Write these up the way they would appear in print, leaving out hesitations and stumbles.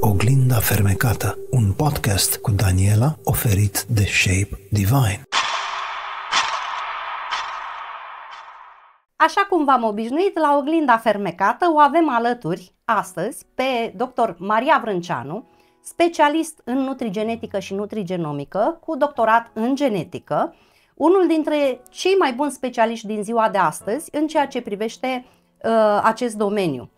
Oglinda fermecată, un podcast cu Daniela oferit de Shape Divine. Așa cum v-am obișnuit, la Oglinda fermecată o avem alături astăzi pe dr. Maria Vrânceanu, specialist în nutrigenetică și nutrigenomică, cu doctorat în genetică, unul dintre cei mai buni specialiști din ziua de astăzi în ceea ce privește acest domeniu.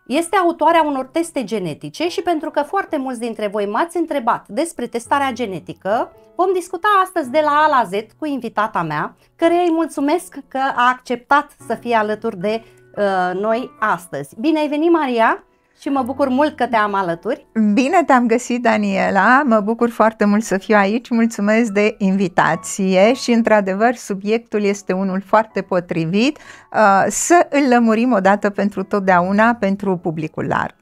Este autoarea unor teste genetice și pentru că foarte mulți dintre voi m-ați întrebat despre testarea genetică, vom discuta astăzi de la A la Z cu invitata mea, căreia îi mulțumesc că a acceptat să fie alături de noi astăzi. Bine ai venit, Maria, și mă bucur mult că te-am alături. Bine te-am găsit, Daniela, mă bucur foarte mult să fiu aici, mulțumesc de invitație și într-adevăr subiectul este unul foarte potrivit, să îl lămurim odată pentru totdeauna pentru publicul larg.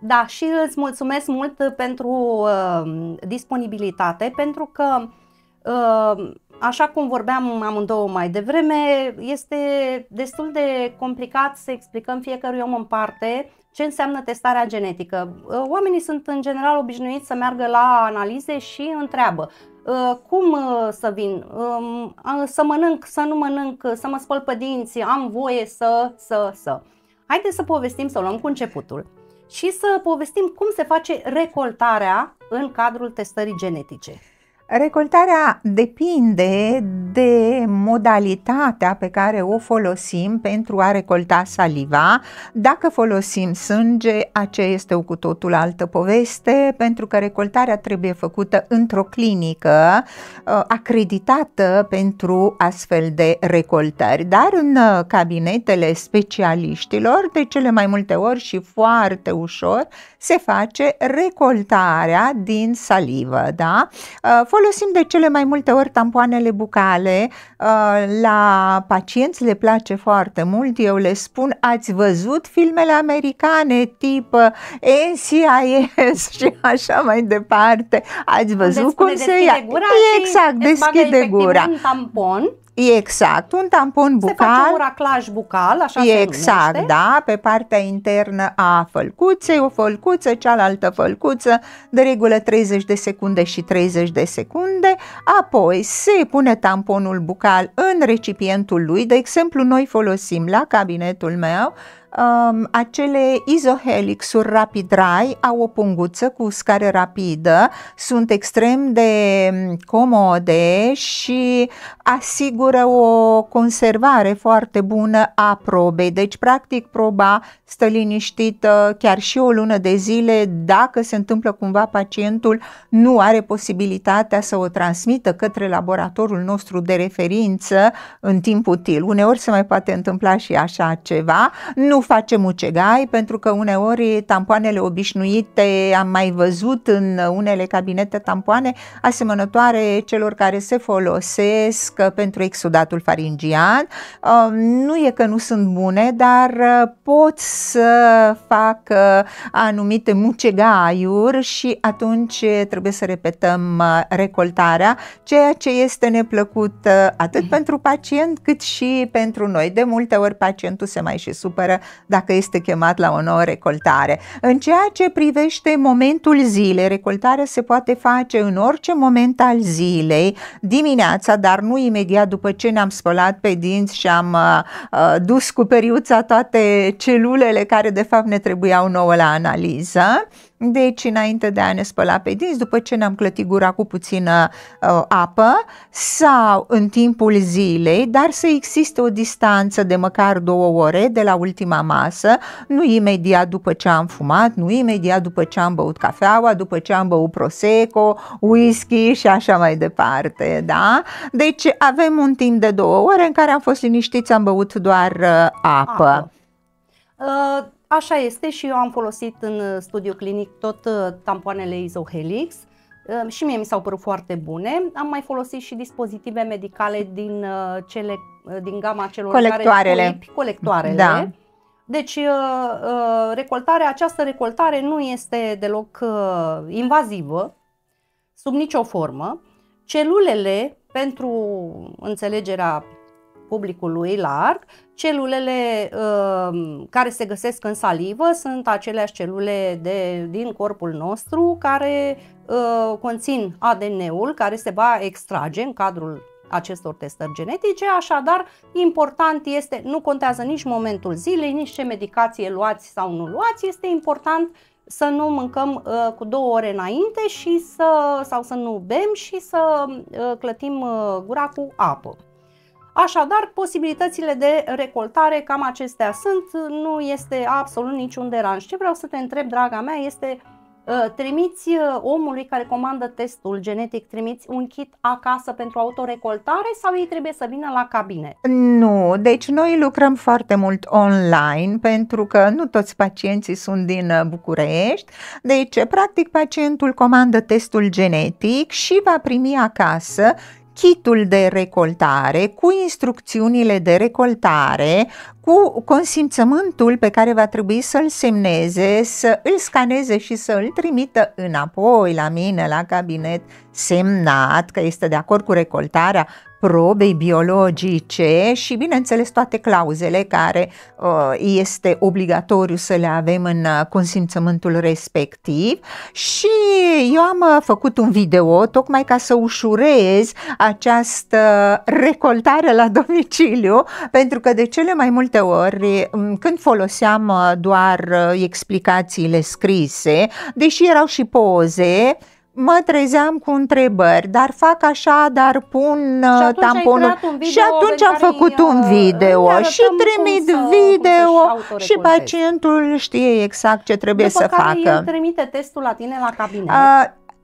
Da, și îți mulțumesc mult pentru disponibilitate, pentru că așa cum vorbeam amândouă mai devreme, este destul de complicat să explicăm fiecărui om în parte ce înseamnă testarea genetică. Oamenii sunt în general obișnuiți să meargă la analize și întreabă cum să vin, să mănânc, să nu mănânc, să mă spăl pe dinți, am voie să. Haideți să povestim, să luăm cu începutul și să povestim cum se face recoltarea în cadrul testării genetice. Recoltarea depinde de modalitatea pe care o folosim pentru a recolta saliva. Dacă folosim sânge, aceea este o cu totul altă poveste, pentru că recoltarea trebuie făcută într-o clinică acreditată pentru astfel de recoltări. Dar în cabinetele specialiștilor, de cele mai multe ori și foarte ușor, se face recoltarea din salivă, da? Folosim de cele mai multe ori tampoanele bucale, la pacienți le place foarte mult, eu le spun, ați văzut filmele americane tip NCIS și așa mai departe, ați văzut cum se ia? Exact, deschide gura. Un tampon. Exact, un tampon bucal. Se face un raclaj bucal, așa se numește. Exact, da, pe partea internă a fălcuței, o fălcuță, cealaltă fălcuță, de regulă 30 de secunde și 30 de secunde, apoi se pune tamponul bucal în recipientul lui. De exemplu, noi folosim la cabinetul meu acele izohelixuri Rapid Dry, au o punguță cu uscare rapidă, sunt extrem de comode și asigură o conservare foarte bună a probei. Deci, practic, proba stă liniștită chiar și o lună de zile. Dacă se întâmplă cumva pacientul nu are posibilitatea să o transmită către laboratorul nostru de referință în timp util. Uneori se mai poate întâmpla și așa ceva. Nu facem ucegai, pentru că uneori tampoanele obișnuite, am mai văzut în unele cabinete tampoane asemănătoare celor care se folosesc pentru exudatul faringian. Nu e că nu sunt bune, dar pot să fac anumite mucegaiuri și atunci trebuie să repetăm recoltarea, ceea ce este neplăcut atât pentru pacient cât și pentru noi. De multe ori pacientul se mai și supără dacă este chemat la o nouă recoltare. În ceea ce privește momentul zilei, recoltarea se poate face în orice moment al zilei, dimineața, dar nu imediat după ce ne-am spălat pe dinți și am dus cu periuța toate celulele care de fapt ne trebuiau nouă la analiză. Deci înainte de a ne spăla pe dinți, după ce ne-am clătit gura cu puțină apă, sau în timpul zilei, dar să existe o distanță de măcar 2 ore de la ultima masă, nu imediat după ce am fumat, nu imediat după ce am băut cafeaua, după ce am băut prosecco, whisky și așa mai departe, da? Deci avem un timp de 2 ore în care am fost liniștiți, am băut doar apă. Așa este și eu am folosit în studiu clinic tot tampoanele Izohelix și mie mi s-au părut foarte bune. Am mai folosit și dispozitive medicale din gama celor care colectoarele. Da. Deci această recoltare nu este deloc invazivă, sub nicio formă. Celulele, pentru înțelegerea publicului larg, celulele care se găsesc în salivă sunt aceleași celule din corpul nostru care conțin ADN-ul care se va extrage în cadrul acestor testări genetice, așadar important este, nu contează nici momentul zilei, nici ce medicație luați sau nu luați, este important să nu mâncăm cu 2 ore înainte sau să nu bem și să clătim gura cu apă. Așadar, posibilitățile de recoltare cam acestea sunt, nu este absolut niciun deranj. Ce vreau să te întreb, draga mea, este trimiți omului care comandă testul genetic, trimiți un kit acasă pentru autorecoltare sau ei trebuie să vină la cabinet? Nu, deci noi lucrăm foarte mult online pentru că nu toți pacienții sunt din București, deci practic pacientul comandă testul genetic și va primi acasă kitul de recoltare cu instrucțiunile de recoltare, cu consimțământul pe care va trebui să-l semneze, să îl scaneze și să îl trimită înapoi la mine la cabinet semnat că este de acord cu recoltarea probei biologice și, bineînțeles, toate clauzele care este obligatoriu să le avem în consimțământul respectiv. Și eu am făcut un video tocmai ca să ușurez această recoltare la domiciliu, pentru că de cele mai multe ori, când foloseam doar explicațiile scrise, deși erau și poze, mă trezeam cu întrebări, dar fac așa, dar pun tamponul și atunci am făcut un video și trimit video și pacientul știe exact ce trebuie să facă. După care el trimite testul la tine la cabinet.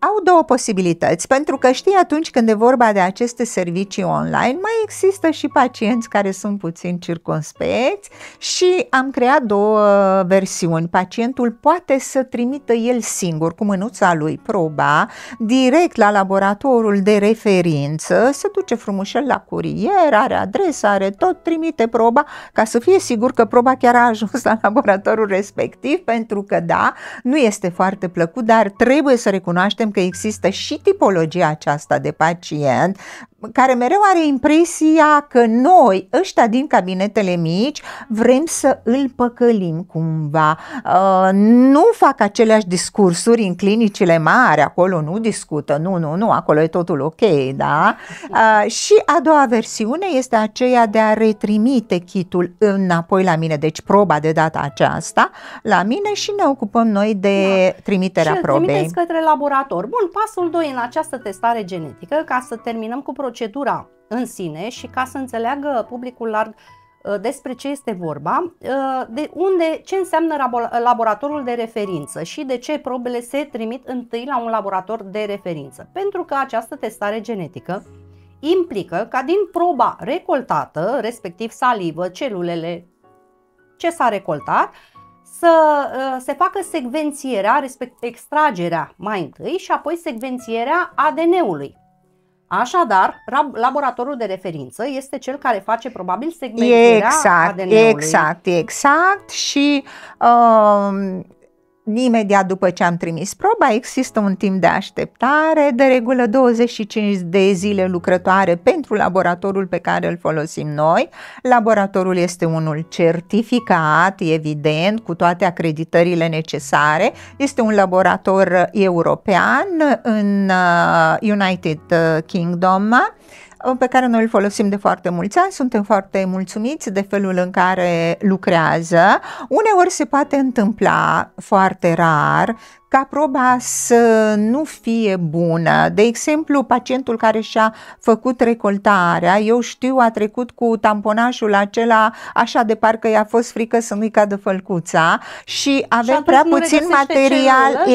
Au 2 posibilități, pentru că știi, atunci când e vorba de aceste servicii online, mai există și pacienți care sunt puțin circumspecți și am creat 2 versiuni. Pacientul poate să trimită el singur cu mânuța lui proba direct la laboratorul de referință, se duce frumușel la curier, are adresa, are tot, trimite proba ca să fie sigur că proba chiar a ajuns la laboratorul respectiv, pentru că da, nu este foarte plăcut, dar trebuie să recunoaștem că există și tipologia aceasta de pacient care mereu are impresia că noi, ăștia din cabinetele mici, vrem să îl păcălim cumva. Nu fac aceleași discursuri în clinicile mari, acolo nu discută, nu, acolo e totul ok, da? Și a doua versiune este aceea de a retrimite kitul înapoi la mine, deci proba de data aceasta la mine și ne ocupăm noi de trimiterea probei. Și trimiteți către laborator. Bun, pasul 2 în această testare genetică, ca să terminăm cu procedura în sine și ca să înțeleagă publicul larg despre ce este vorba, ce înseamnă laboratorul de referință și de ce probele se trimit întâi la un laborator de referință. Pentru că această testare genetică implică ca din proba recoltată, respectiv salivă, celulele ce s-a recoltat, să se facă secvențierea, respectiv extragerea mai întâi și apoi secvențierea ADN-ului. Așadar, laboratorul de referință este cel care face probabil secvențierea ADN-ului. Exact și imediat după ce am trimis proba, există un timp de așteptare, de regulă 25 de zile lucrătoare pentru laboratorul pe care îl folosim noi. Laboratorul este unul certificat, evident, cu toate acreditările necesare. Este un laborator european în United Kingdom, pe care noi îl folosim de foarte mulți ani, suntem foarte mulțumiți de felul în care lucrează. Uneori se poate întâmpla, foarte rar, ca proba să nu fie bună. De exemplu, pacientul care și-a făcut recoltarea, eu știu, a trecut cu tamponajul acela așa de parcă i-a fost frică să nu-i cadă fălcuța și avem prea puțin material,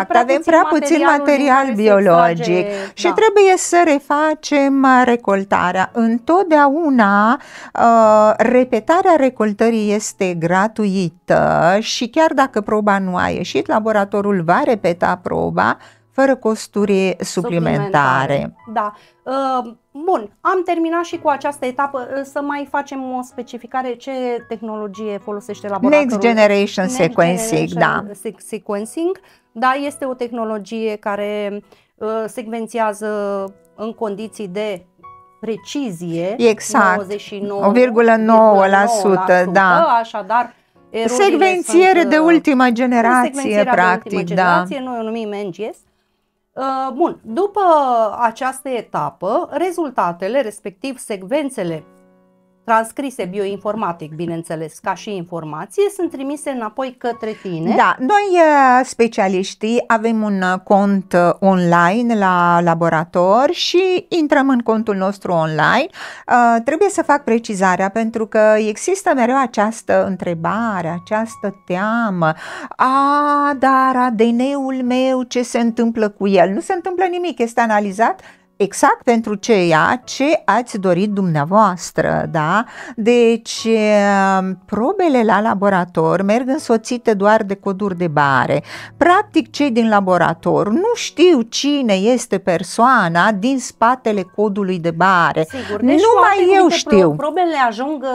avem prea puțin material biologic și trebuie să refacem recoltarea. Întotdeauna repetarea recoltării este gratuită și chiar dacă proba nu a ieșit, laboratorul va repeta proba fără costuri suplimentare. Da. Bun, am terminat și cu această etapă. Să mai facem o specificare. Ce tehnologie folosește laboratorul? Next Generation Sequencing, da. Sequencing, da, este o tehnologie care secvențiază în condiții de precizie, exact, 99,9%, 1,9%, da. Așadar, secvențiere de ultima generație, practic, generație, noi o numim NGS. Bun, după această etapă, rezultatele, respectiv secvențele transcrise bioinformatic, bineînțeles, ca și informație, sunt trimise înapoi către tine. Da, noi specialiștii avem un cont online la laborator și intrăm în contul nostru online. Trebuie să fac precizarea pentru că există mereu această întrebare, această teamă. Dar ADN-ul meu, ce se întâmplă cu el? Nu se întâmplă nimic, este analizat exact pentru ceea ce ați dorit dumneavoastră, da? Deci, probele la laborator merg însoțite doar de coduri de bare. Practic, cei din laborator nu știu cine este persoana din spatele codului de bare. Sigur, deci numai eu știu. Probele ajung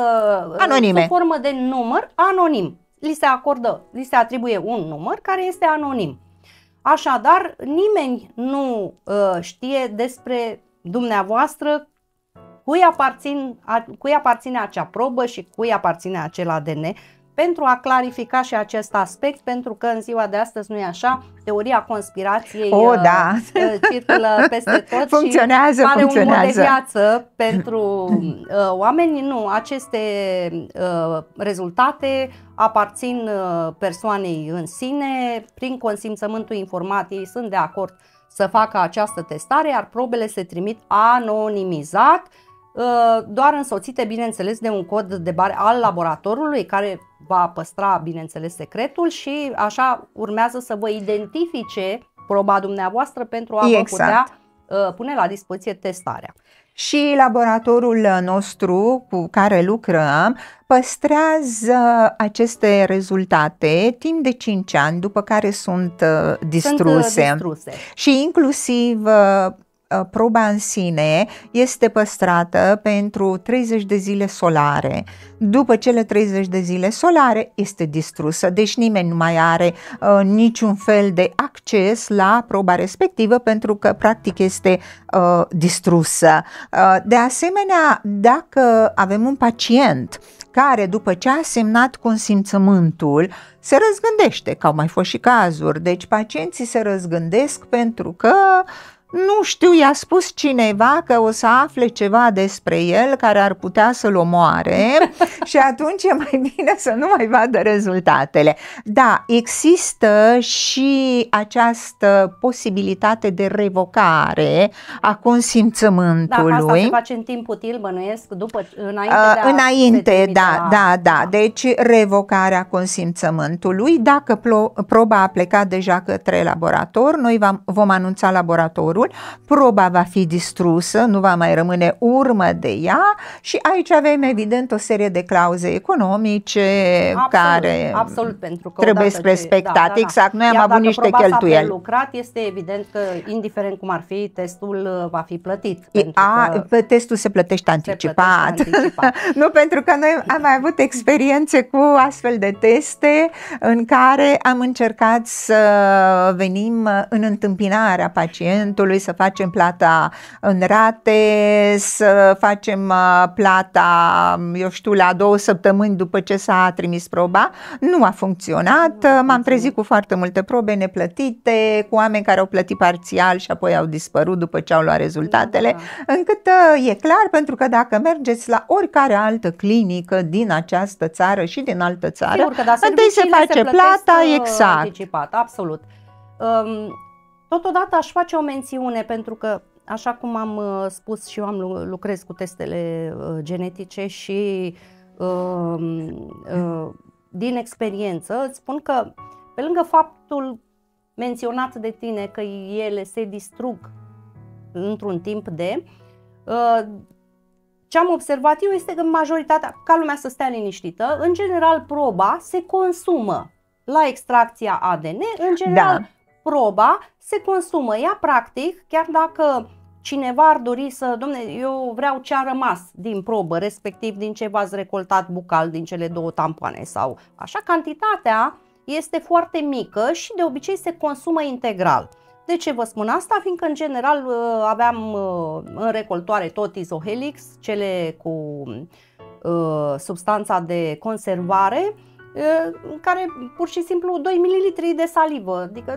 anonime, sub formă de număr anonim. Li se atribuie un număr care este anonim. Așadar, nimeni nu știe despre dumneavoastră cui aparține acea probă și cui aparține acel ADN, pentru a clarifica și acest aspect, pentru că în ziua de astăzi, nu e așa, teoria conspirației circulă peste tot funcționează, și are un mod de viață pentru oameni. Nu, aceste rezultate aparțin persoanei în sine, prin consimțământul informat, ei sunt de acord să facă această testare, iar probele se trimit anonimizat, doar însoțite, bineînțeles, de un cod de bare al laboratorului care va păstra, bineînțeles, secretul și așa urmează să vă identifice proba dumneavoastră pentru a vă putea pune la dispoziție testarea. Și laboratorul nostru cu care lucrăm păstrează aceste rezultate timp de 5 ani, după care sunt distruse. Și inclusiv proba în sine este păstrată pentru 30 de zile solare. După cele 30 de zile solare este distrusă, deci nimeni nu mai are niciun fel de acces la proba respectivă pentru că practic este distrusă. De asemenea, dacă avem un pacient care după ce a semnat consimțământul se răzgândește, că au mai fost și cazuri, deci pacienții se răzgândesc pentru că nu știu, i-a spus cineva că o să afle ceva despre el care ar putea să-l omoare și atunci e mai bine să nu mai vadă rezultatele. Da, există și această posibilitate de revocare a consimțământului. Da, asta se face în timp util, bănuiesc, înainte. Da. Deci revocarea consimțământului. Dacă proba a plecat deja către laborator, noi vom anunța laboratorul, proba va fi distrusă, nu va mai rămâne urmă de ea și aici avem evident o serie de clauze economice care pentru că trebuie respectate. Exact, noi am avut niște cheltuieli. Dacă lucrat, este evident că indiferent cum ar fi, testul va fi plătit. Testul se plătește anticipat. Nu, pentru că noi am mai avut experiențe cu astfel de teste în care am încercat să venim în întâmpinarea pacientului, să facem plata în rate, să facem plata, eu știu, la 2 săptămâni după ce s-a trimis proba. Nu a funcționat, m-am trezit cu foarte multe probe neplătite, cu oameni care au plătit parțial și apoi au dispărut după ce au luat rezultatele, încât e clar, pentru că dacă mergeți la oricare altă clinică din această țară și din altă țară, întâi se face plata exact. Anticipat, absolut. Totodată aș face o mențiune, pentru că, așa cum am spus și eu, lucrez cu testele genetice și din experiență îți spun că, pe lângă faptul menționat de tine că ele se distrug într-un timp ce am observat eu este că majoritatea, ca lumea să stea liniștită, în general proba se consumă la extracția ADN, în general proba se consumă. Ea practic, chiar dacă cineva ar dori să, dom'le, eu vreau ce a rămas din probă, respectiv din ce v-ați recoltat bucal, din cele 2 tampoane sau așa, cantitatea este foarte mică și de obicei se consumă integral. De ce vă spun asta? Fiindcă în general aveam în recoltoare tot isohelix, cele cu substanța de conservare, în care pur și simplu 2 ml de salivă, adică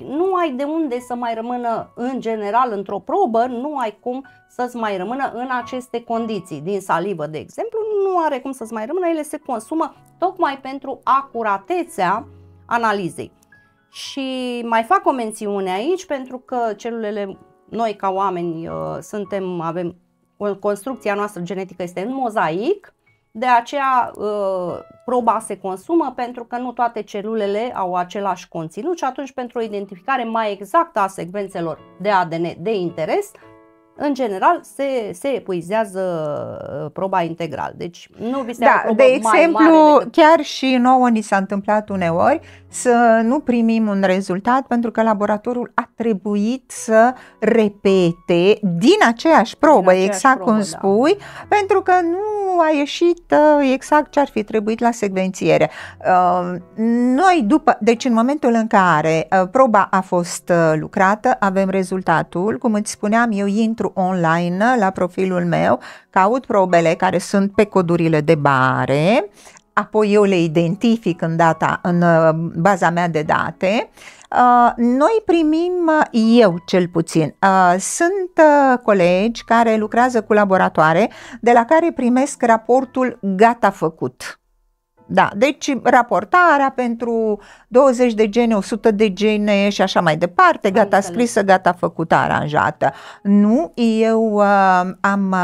nu ai de unde să mai rămână în general într-o probă, nu ai cum să-ți mai rămână în aceste condiții. Din salivă, de exemplu, nu are cum să-ți mai rămână, ele se consumă tocmai pentru acuratețea analizei. Și mai fac o mențiune aici, pentru că celulele, noi ca oameni avem, construcția noastră genetică este în mozaic, de aceea proba se consumă pentru că nu toate celulele au același conținut și atunci pentru o identificare mai exactă a secvențelor de ADN de interes, în general se epuizează proba integral. Deci nu vi se ia o probă de exemplu, mai mare decât... chiar și nouă ni s-a întâmplat uneori să nu primim un rezultat pentru că laboratorul a trebuit să repete din aceeași probă, exact cum spui, pentru că nu a ieșit exact ce ar fi trebuit la secvențiere. Noi deci în momentul în care proba a fost lucrată, avem rezultatul, cum îți spuneam, eu intru online la profilul meu, caut probele care sunt pe codurile de bare, apoi eu le identific în baza mea de date. Noi primim, eu cel puțin, sunt colegi care lucrează cu laboratoare de la care primesc raportul gata făcut. Da, deci raportarea pentru 20 de gene, 100 de gene și așa mai departe, gata scrisă, gata făcută, aranjată. Nu, eu am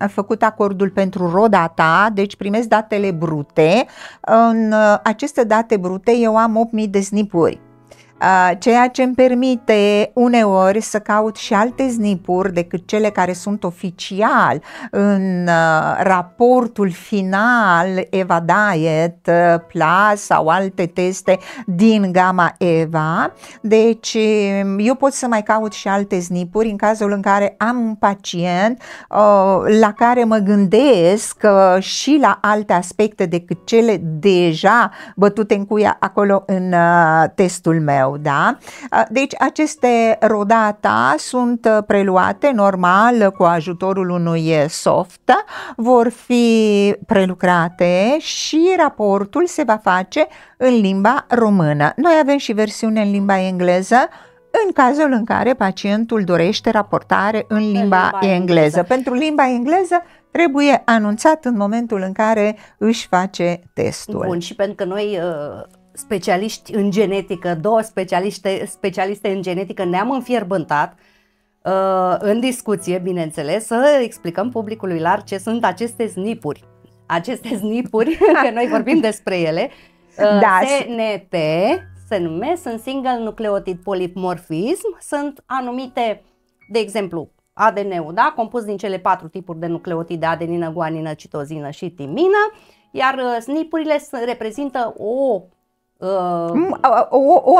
făcut acordul pentru rodata, deci primesc datele brute. În aceste date brute eu am 8000 de snipuri. Ceea ce îmi permite uneori să caut și alte snipuri decât cele care sunt oficial în raportul final EVA Diet Plus sau alte teste din gama EVA. Deci eu pot să mai caut și alte snipuri în cazul în care am un pacient la care mă gândesc și la alte aspecte decât cele deja bătute în cuia acolo în testul meu. Da? Deci aceste rodata sunt preluate normal cu ajutorul unui soft, vor fi prelucrate și raportul se va face în limba română. Noi avem și versiune în limba engleză în cazul în care pacientul dorește raportare în limba engleză. Pentru limba engleză trebuie anunțat în momentul în care își face testul. Bun, și pentru că noi specialiști în genetică, două specialiste în genetică, ne-am înfierbântat în discuție, bineînțeles, să explicăm publicului larg ce sunt aceste snipuri. Aceste snipuri, că noi vorbim despre ele, SNP se numesc, sunt single nucleotide polymorphism, sunt anumite, de exemplu, ADN-ul, da? Compus din cele 4 tipuri de nucleotide, adenină, guanină, citozină și timină, iar SNP-urile reprezintă o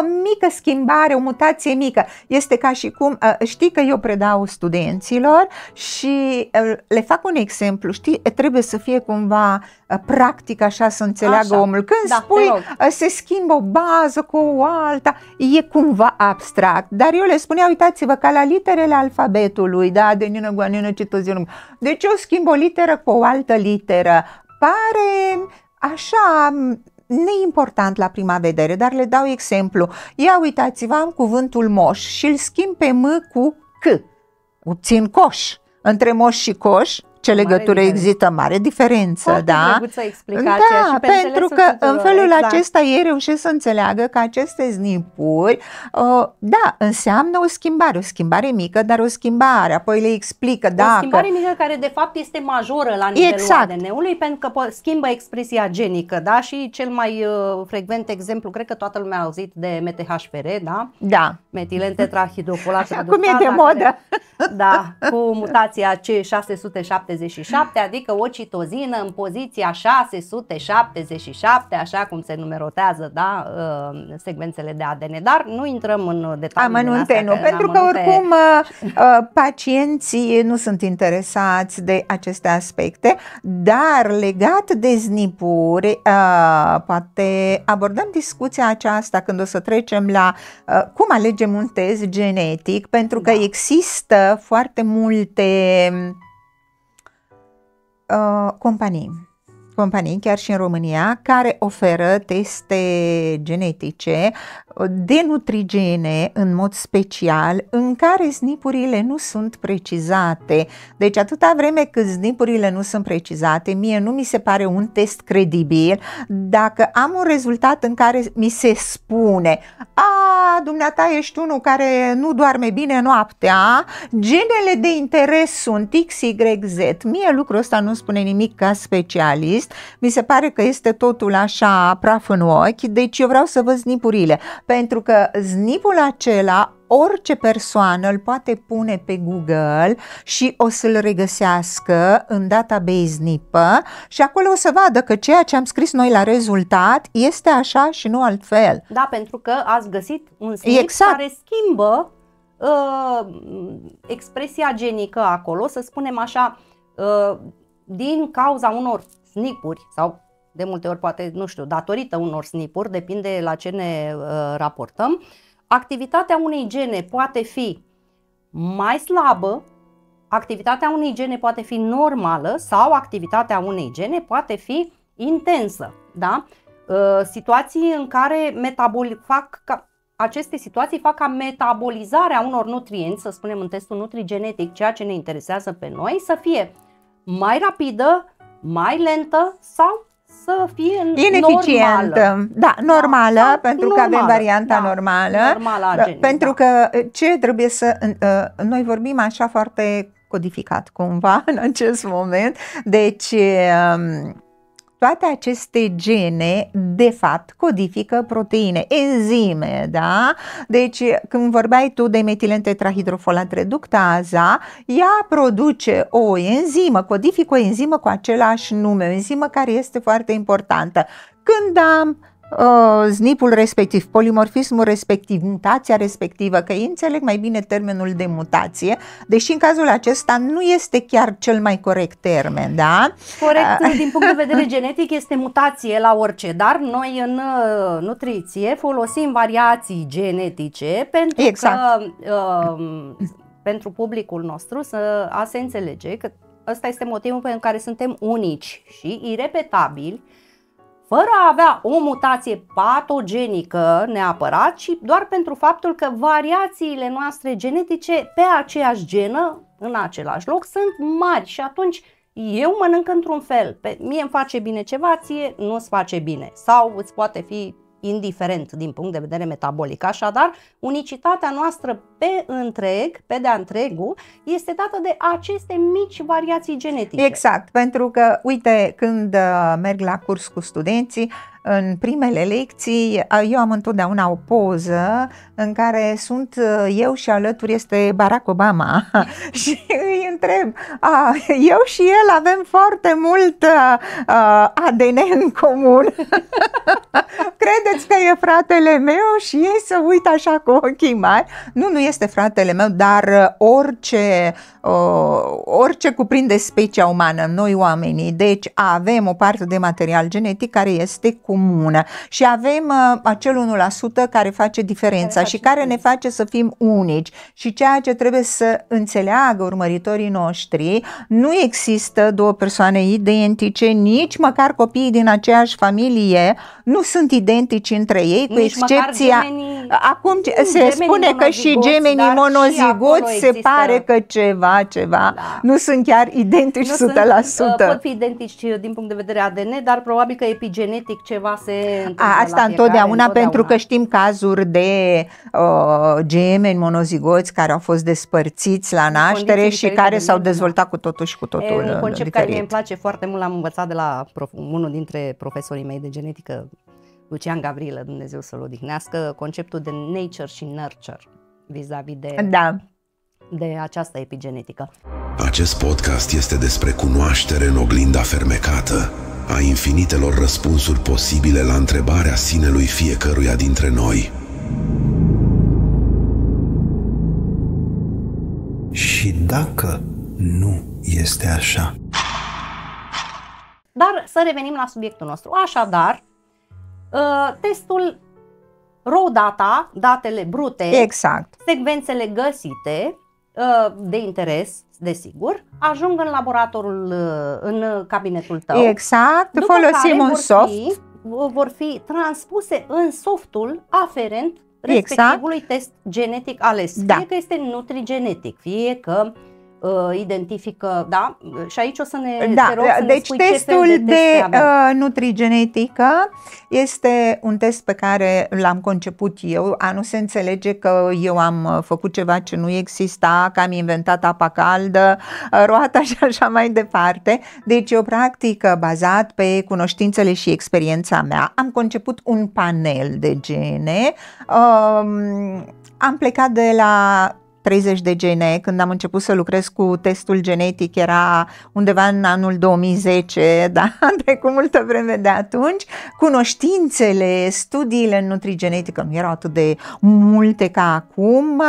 mică schimbare, o mutație mică. Este ca și cum, știi că eu predau studenților și le fac un exemplu, știi, trebuie să fie cumva practic așa să înțeleagă omul. Când spui se schimbă o bază cu o alta, e cumva abstract, dar eu le spuneam, uitați-vă, ca la literele alfabetului, da, adenină, guanină, citozină, deci eu schimb o literă cu o altă literă, pare așa neimportant la prima vedere, dar le dau exemplu. Ia uitați-vă, am cuvântul moș și îl schimb pe M cu C. Obțin coș. Între moș și coș, ce legătură există? Mare diferență, da? Da, pentru că în felul acesta ei reușesc să înțeleagă că aceste snipuri, da, înseamnă o schimbare mică, dar o schimbare. Apoi le explică dacă... O schimbare mică care de fapt este majoră la nivelul ADN-ului, pentru că schimbă expresia genică, da? Și cel mai frecvent exemplu, cred că toată lumea a auzit de MTHFR, da? Da. Metilentetrahidrofolat. Acum e de modă. Da, cu mutația C670 677, adică o citozină în poziția 677, așa cum se numerotează, da, secvențele de ADN, dar nu intrăm în detalii. Amănunte nu, pentru că oricum pacienții nu sunt interesați de aceste aspecte, dar legat de SNP-uri, poate abordăm discuția aceasta când o să trecem la cum alegem un test genetic, pentru că există foarte multe companii, chiar și în România, care oferă teste genetice de nutrigene în mod special, în care SNP-urile nu sunt precizate. Deci atâta vreme cât SNP-urile nu sunt precizate, mie nu mi se pare un test credibil dacă am un rezultat în care mi se spune: dumneata ești unul care nu doarme bine noaptea, genele de interes sunt XYZ. Mie lucrul ăsta nu spune nimic ca specialist, mi se pare că este totul așa praf în ochi, deci eu vreau să văd SNP-urile, pentru că SNP-ul acela orice persoană îl poate pune pe Google și o să-l regăsească în database NIPA și acolo o să vadă că ceea ce am scris noi la rezultat este așa și nu altfel. Da, pentru că ați găsit un SNP care schimbă expresia genică acolo, să spunem așa, din cauza unor SNP-uri sau de multe ori poate, nu știu, datorită unor SNP-uri, depinde la ce ne raportăm. Activitatea unei gene poate fi mai slabă, activitatea unei gene poate fi normală sau activitatea unei gene poate fi intensă. Da? Situații în care aceste situații fac ca metabolizarea unor nutrienți, să spunem în testul nutrigenetic, ceea ce ne interesează pe noi, să fie mai rapidă, mai lentă sau să fie ineficientă. Normală. Da, normală, da, pentru normală, că avem varianta normală. Pentru că ce trebuie să... Noi vorbim așa foarte codificat cumva în acest moment. Deci toate aceste gene, de fapt, codifică proteine, enzime, da? Deci, când vorbeai tu de metilentetrahidrofolat reductaza, ea produce o enzimă, codifică o enzimă cu același nume, o enzimă care este foarte importantă. Când am SNP-ul respectiv, polimorfismul respectiv, mutația respectivă, că ei înțeleg mai bine termenul de mutație, deși în cazul acesta nu este chiar cel mai corect termen, da? Corect, din punct de vedere genetic este mutație la orice, dar noi în nutriție folosim variații genetice pentru că pentru publicul nostru a se înțelege că ăsta este motivul pentru care suntem unici și irepetabili, fără a avea o mutație patogenică neapărat, ci doar pentru faptul că variațiile noastre genetice pe aceeași genă, în același loc, sunt mari și atunci eu mănânc într-un fel, mie îmi face bine ceva, ție nu îți face bine sau îți poate fi indiferent din punct de vedere metabolic. Așadar, unicitatea noastră pe de-a întregul este dată de aceste mici variații genetice. Exact, pentru că, uite, când merg la curs cu studenții, în primele lecții, eu am întotdeauna o poză în care sunt eu și alături este Barack Obama și îi întreb, eu și el avem foarte mult ADN în comun. Credeți că e fratele meu? Și ei se uită așa cu ochii mari. Nu este fratele meu, dar orice cuprinde specia umană, noi oamenii, deci avem o parte de material genetic care este comună și avem acel 1% care face diferența și care ne face să fim unici. Și ceea ce trebuie să înțeleagă urmăritorii noștri, nu există două persoane identice, nici măcar copiii din aceeași familie nu sunt identici între ei, cu excepția... Acum se spune că și gemenii monozigoți se pare că ceva, nu sunt chiar identici 100%. Pot fi identici din punct de vedere ADN, dar probabil că epigenetic ceva se întâmplă. Asta întotdeauna, pentru că știm cazuri de gemeni monozigoți care au fost despărțiți la naștere și care s-au dezvoltat cu totul și cu totul diferit. Un concept care mie îmi place foarte mult, l-am învățat de la unul dintre profesorii mei de genetică, Lucian Gavrilă, Dumnezeu să-l odihnească, conceptul de nature și nurture vis-a-vis de această epigenetică. Acest podcast este despre cunoaștere în oglinda fermecată, a infinitelor răspunsuri posibile la întrebarea sinelui fiecăruia dintre noi. Și dacă nu este așa? Dar să revenim la subiectul nostru. Așadar, testul raw data, datele brute, Exact. secvențele găsite de interes, desigur, ajung în laboratorul, în cabinetul tău. Exact, după folosim care un soft. vor fi transpuse în softul aferent respectivului test genetic ales. Da. Fie că este nutrigenetic, fie că identifică, da? Și aici o să ne, te rog să ne spui testul ce fel de teste avem. nutrigenetică este un test pe care l-am conceput eu. A nu se înțelege că eu am făcut ceva ce nu exista, că am inventat apa caldă, roata și așa mai departe. Deci eu practic bazat pe cunoștințele și experiența mea am conceput un panel de gene. Am plecat de la 30 de gene. Când am început să lucrez cu testul genetic era undeva în anul 2010, da? A trecut multă vreme de atunci. Cunoștințele, studiile în nutrigenetică nu erau atât de multe ca acum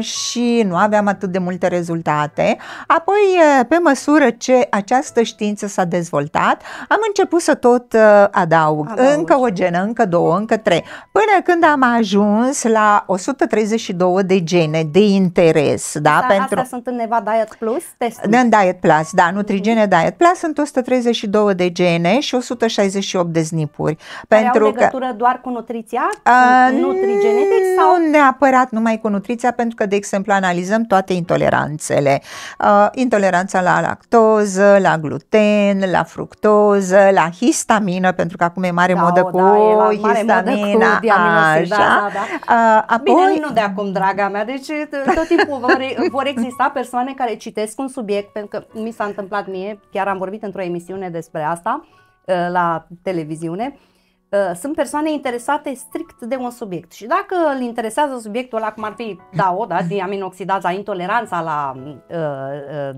și nu aveam atât de multe rezultate. Apoi, pe măsură ce această știință s-a dezvoltat, am început să tot adaug încă o genă, încă două, încă trei, până când am ajuns la 132 de gene de interes, da? Astea sunt în Neva Diet Plus testul? În Diet Plus, da, Nutrigene Diet Plus sunt 132 de gene și 168 de SNP-uri. Care au legătură doar cu nutriția? Nutrigenetic sau? Nu neapărat numai cu nutriția, pentru că, de exemplu, analizăm toate intoleranțele. Intoleranța la lactoză, la gluten, la fructoză, la histamină, pentru că acum e mare modă cu histamina. Așa. Apoi... Bine, nu de acum, draga mea, deci tot timpul vor exista persoane care citesc un subiect, pentru că mi s-a întâmplat mie, chiar am vorbit într-o emisiune despre asta la televiziune. Sunt persoane interesate strict de un subiect și dacă îl interesează subiectul ăla, cum ar fi DAO, da, diaminoxidaza, intoleranța la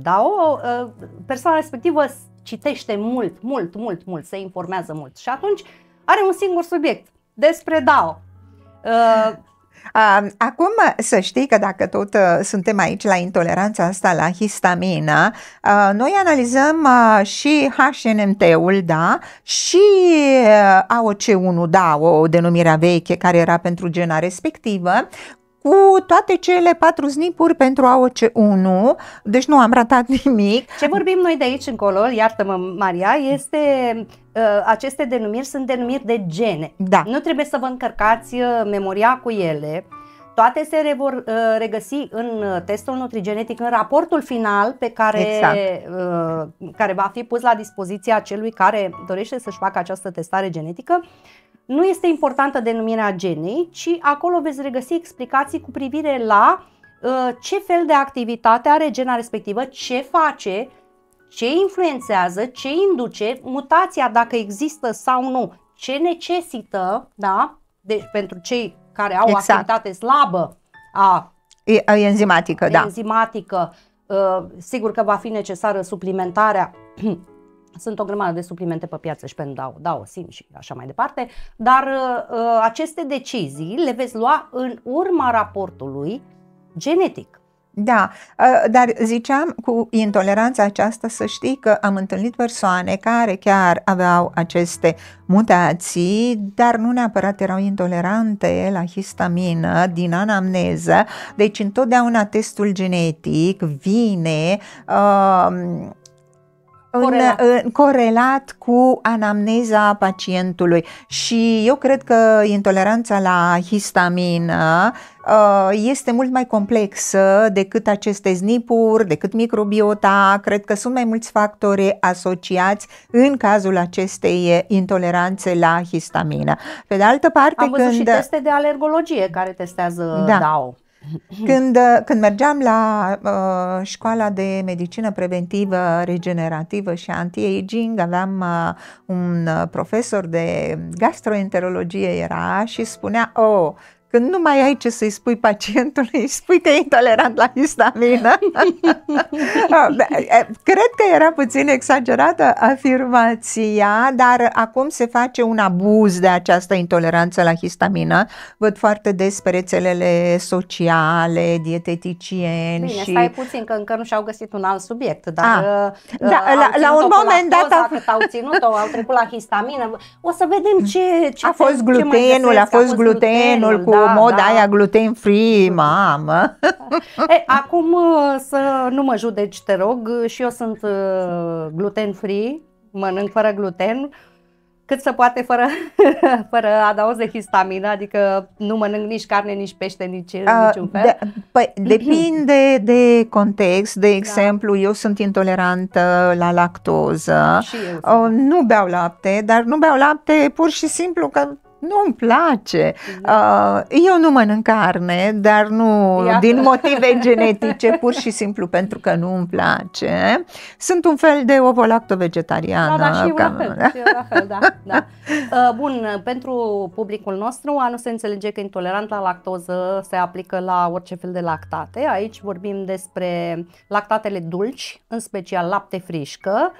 DAO, persoana respectivă citește mult, se informează mult și atunci are un singur subiect despre DAO. Acum să știi că dacă tot suntem aici la intoleranța asta la histamină, noi analizăm și HNMT-ul, da, și AOC1, da, o denumire veche care era pentru gena respectivă, cu toate cele 4 SNP-uri pentru AOC1, deci nu am ratat nimic. Ce vorbim noi de aici încolo, iartă-mă Maria, este aceste denumiri sunt denumiri de gene. Da. Nu trebuie să vă încărcați memoria cu ele. Toate se vor regăsi în testul nutrigenetic, în raportul final pe care, care va fi pus la dispoziția celui care dorește să-și facă această testare genetică. Nu este importantă denumirea genei, ci acolo veți regăsi explicații cu privire la ce fel de activitate are gena respectivă, ce face, ce influențează, ce induce, mutația dacă există sau nu, ce necesită, da? Pentru cei care au activitate slabă enzimatică, da. Enzimatică, sigur că va fi necesară suplimentarea. Sunt o grămadă de suplimente pe piață și pentru DAO, SIM și așa mai departe, dar aceste decizii le veți lua în urma raportului genetic. Da, dar ziceam cu intoleranța aceasta să știi că am întâlnit persoane care chiar aveau aceste mutații, dar nu neapărat erau intolerante la histamină din anamneză, deci întotdeauna testul genetic vine corelat cu anamneza pacientului și eu cred că intoleranța la histamină este mult mai complexă decât aceste SNP-uri, decât microbiota. Cred că sunt mai mulți factori asociați în cazul acestei intoleranțe la histamină. Pe de altă parte, am văzut și teste de alergologie care testează DAO. Când mergeam la școala de medicină preventivă, regenerativă și anti-aging, aveam un profesor de gastroenterologie era și spunea, când nu mai ai ce să-i spui pacientului, îi spui că e intolerant la histamină. Cred că era puțin exagerată afirmația, dar acum se face un abuz de această intoleranță la histamină. Văd foarte des pe rețelele sociale, dieteticieni. Bine, și... stai puțin că încă nu și-au găsit un alt subiect, dar la un moment dat cât au ținut-o, au trecut la histamină. O să vedem ce a fost glutenul, a fost glutenul cu moda aia gluten-free, mamă. Acum să nu mă judeci, te rog, și eu sunt gluten-free, mănânc fără gluten, cât se poate fără adaos de histamină, adică nu mănânc nici carne, nici pește, niciun fel. Depinde de context. De exemplu, eu sunt intolerantă la lactoză. Și eu nu beau lapte, dar nu beau lapte pur și simplu că nu-mi place. Eu nu mănânc carne, dar nu din motive genetice, pur și simplu pentru că nu îmi place. Sunt un fel de ovo-lacto-vegetariană. Da, și eu la fel, da. Bun, pentru publicul nostru, a nu se înțelege că intolerant la lactoză se aplică la orice fel de lactate. Aici vorbim despre lactatele dulci, în special lapte frișcă.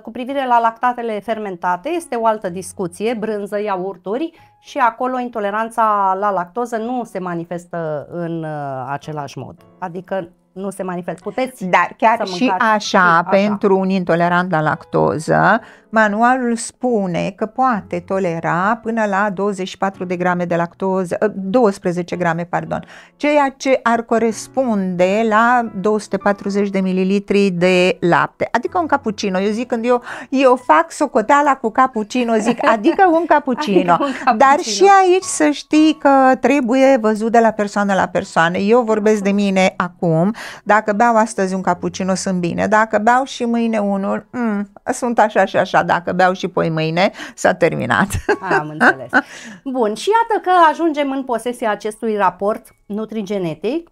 Cu privire la lactatele fermentate este o altă discuție, brânză, iaurturi, și acolo intoleranța la lactoză nu se manifestă în același mod, adică nu se manifestă. Puteți dar chiar și așa, pentru un intolerant la lactoză, manualul spune că poate tolera până la 24 de grame de lactoză, 12 grame, pardon, ceea ce ar corespunde la 240 de mililitri de lapte, adică un cappuccino. Eu zic, când eu fac socoteala cu cappuccino, zic, adică un cappuccino. Dar și aici să știi că trebuie văzut de la persoană la persoană. Eu vorbesc de mine acum. Dacă beau astăzi un cappuccino, sunt bine. Dacă beau și mâine unul, sunt așa și așa. Dacă beau și poi mâine, s-a terminat. Am înțeles. Bun, și iată că ajungem în posesia acestui raport nutrigenetic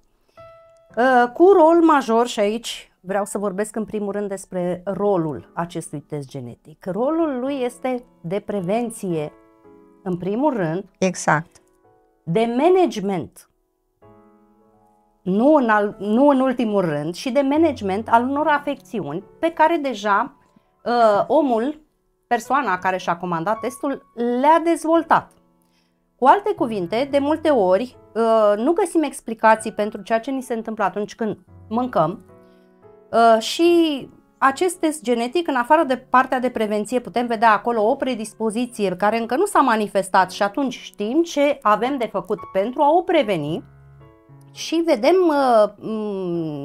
cu rol major, și aici vreau să vorbesc în primul rând despre rolul acestui test genetic. Rolul lui este de prevenție, în primul rând. Exact. De management, nu în ultimul rând, și de management al unor afecțiuni pe care deja persoana care și-a comandat testul le-a dezvoltat. Cu alte cuvinte, de multe ori nu găsim explicații pentru ceea ce ni se întâmplă atunci când mâncăm și acest test genetic, în afară de partea de prevenție, putem vedea acolo o predispoziție care încă nu s-a manifestat și atunci știm ce avem de făcut pentru a o preveni. Și vedem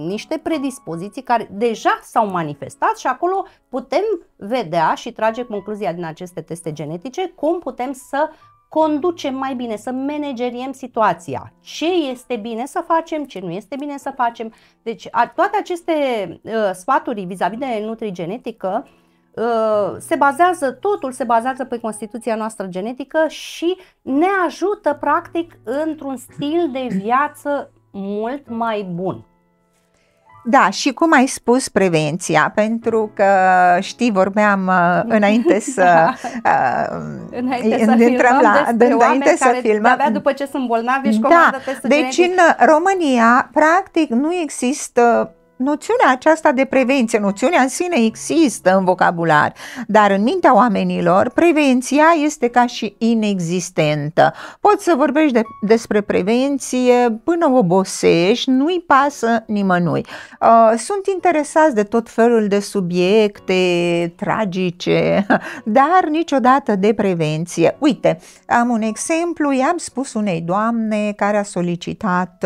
niște predispoziții care deja s-au manifestat și acolo putem vedea și trage concluzia din aceste teste genetice cum putem să conducem mai bine, să manageriem situația, ce este bine să facem, ce nu este bine să facem. Deci toate aceste sfaturi vis-a-vis de nutrigenetică totul se bazează pe constituția noastră genetică și ne ajută practic într-un stil de viață mult mai bun. Da, și cum ai spus, prevenția, pentru că știi, vorbeam înainte să înainte să filmăm, abia după ce sunt bolnavi își comandă testul genetic. Deci în România practic nu există noțiunea aceasta de prevenție. Noțiunea în sine există în vocabular, dar în mintea oamenilor prevenția este ca și inexistentă. Poți să vorbești despre prevenție până obosești, nu-i pasă nimănui. Sunt interesați de tot felul de subiecte tragice, dar niciodată de prevenție. Uite, am un exemplu, i-am spus unei doamne care a solicitat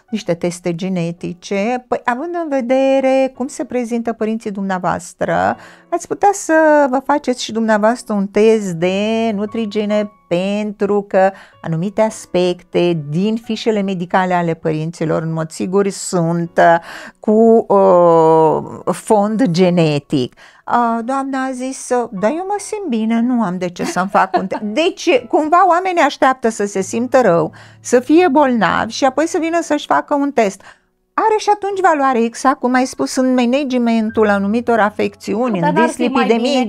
niște teste genetice, păi având în vedere cum se prezintă părinții dumneavoastră, ați putea să vă faceți și dumneavoastră un test de nutrigene, pentru că anumite aspecte din fișele medicale ale părinților în mod sigur sunt cu fond genetic. Doamna a zis, da, eu mă simt bine, nu am de ce să-mi fac un test. Deci cumva oamenii așteaptă să se simtă rău, să fie bolnavi și apoi să vină să-și facă un test. Are și atunci valoare, exact cum ai spus, în managementul anumitor afecțiuni, în dislipidemie,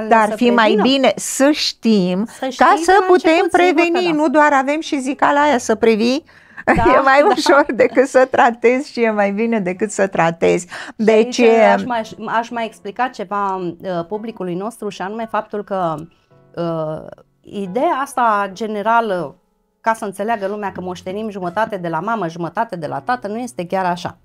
dar ar fi mai bine să știm ca să putem preveni, nu doar avem și zicala aia să previi. E mai ușor decât să tratezi și e mai bine decât să tratezi. Deci aș mai explica ceva publicului nostru, și anume faptul că ideea asta generală, ca să înțeleagă lumea că moștenim jumătate de la mamă, jumătate de la tată, nu este chiar așa.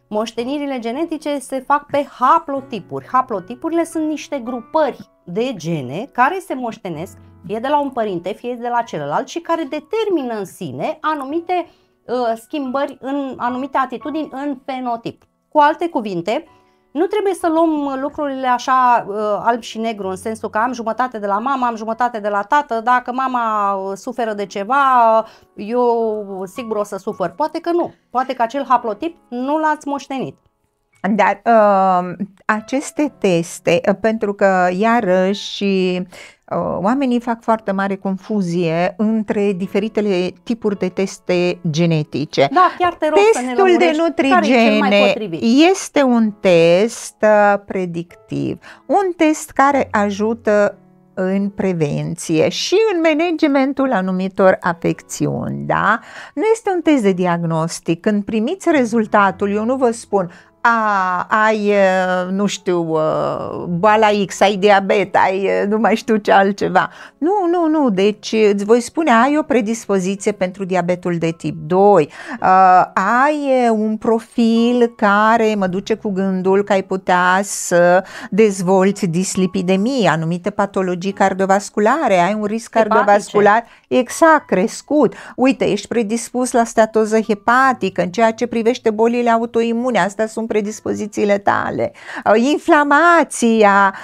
Moștenirile genetice se fac pe haplotipuri. Haplotipurile sunt niște grupări de gene care se moștenesc fie de la un părinte, fie de la celălalt și care determină în sine anumite schimbări, în anumite atitudini în fenotip. Cu alte cuvinte, nu trebuie să luăm lucrurile așa alb și negru, în sensul că am jumătate de la mama, am jumătate de la tată, dacă mama suferă de ceva, eu sigur o să sufăr. Poate că nu, poate că acel haplotip nu l-ați moștenit. Dar aceste teste, pentru că iarăși oamenii fac foarte mare confuzie între diferitele tipuri de teste genetice. Da, chiar te rog să ne Testul de nutrigene este un test predictiv, un test care ajută în prevenție și în managementul anumitor afecțiuni, da? Nu este un test de diagnostic. Când primiți rezultatul, eu nu vă spun ai, nu știu, boala X, ai diabet, ai nu mai știu ce altceva. Nu, deci îți voi spune, ai o predispoziție pentru diabetul de tip 2, ai un profil care mă duce cu gândul că ai putea să dezvolți dislipidemie, anumite patologii cardiovasculare, ai un risc cardiovascular exact crescut. Uite, ești predispus la statoză hepatică, în ceea ce privește bolile autoimune, astea sunt predispozițiile tale. Inflamația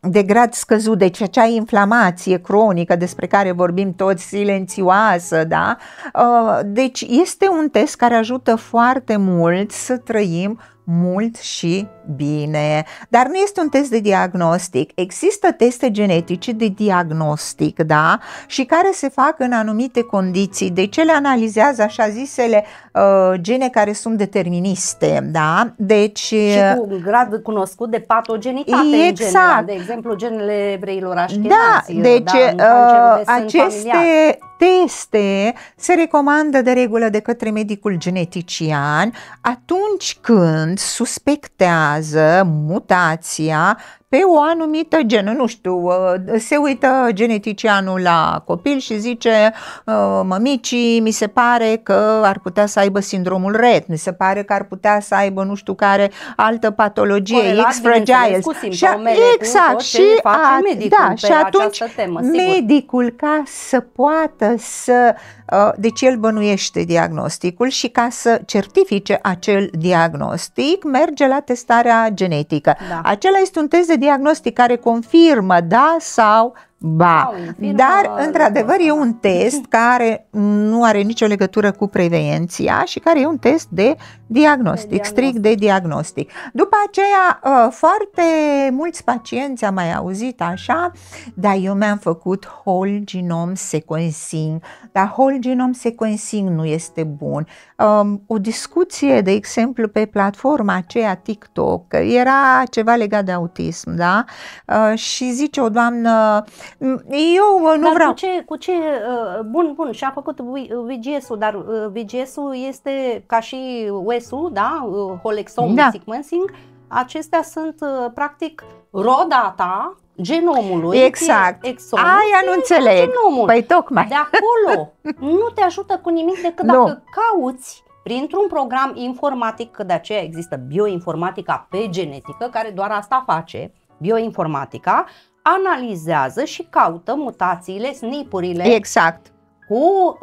de grad scăzut, deci acea inflamație cronică despre care vorbim toți, silențioasă, da? Deci este un test care ajută foarte mult să trăim mult și bine, dar nu este un test de diagnostic. Există teste genetice de diagnostic, da? Și care se fac în anumite condiții, deci ele analizează așa zisele gene care sunt deterministe, da? Deci și cu un grad cunoscut de patogenitate, exact. În general, de exemplu genele evreilor așkenazi, da, deci aceste familiar. Teste se recomandă de regulă de către medicul genetician atunci când suspectează mutația pe o anumită genă, nu știu, se uită geneticianul la copil și zice mămicii, mi se pare că ar putea să aibă sindromul Rett, mi se pare că ar putea să aibă nu știu care altă patologie, X-Fragile. Exact, și atunci temă, medicul, ca să poată să, deci el bănuiește diagnosticul și ca să certifice acel diagnostic merge la testarea genetică. Da. Acela este un test de diagnostic care confirmă da sau ba, dar într-adevăr e un test care nu are nicio legătură cu prevenția și care e un test de diagnostic, strict de diagnostic. După aceea, foarte mulți pacienți am mai auzit așa, dar eu mi-am făcut whole genome sequencing, dar whole genome sequencing nu este bun. O discuție, de exemplu, pe platforma aceea TikTok, era ceva legat de autism, da? Și zice o doamnă, eu nu vreau... Bun, și-a făcut VGS-ul, dar VGS-ul este ca și US-ul, da? Whole exome sequencing. Acestea sunt practic raw data genomului. Exact. Aia nu înțeleg. Genomul. Păi tocmai. De acolo nu te ajută cu nimic decât dacă cauți printr-un program informatic, că de aceea există bioinformatica pe genetică, care doar asta face, bioinformatica, analizează și caută mutațiile, SNP-urile, exact, cu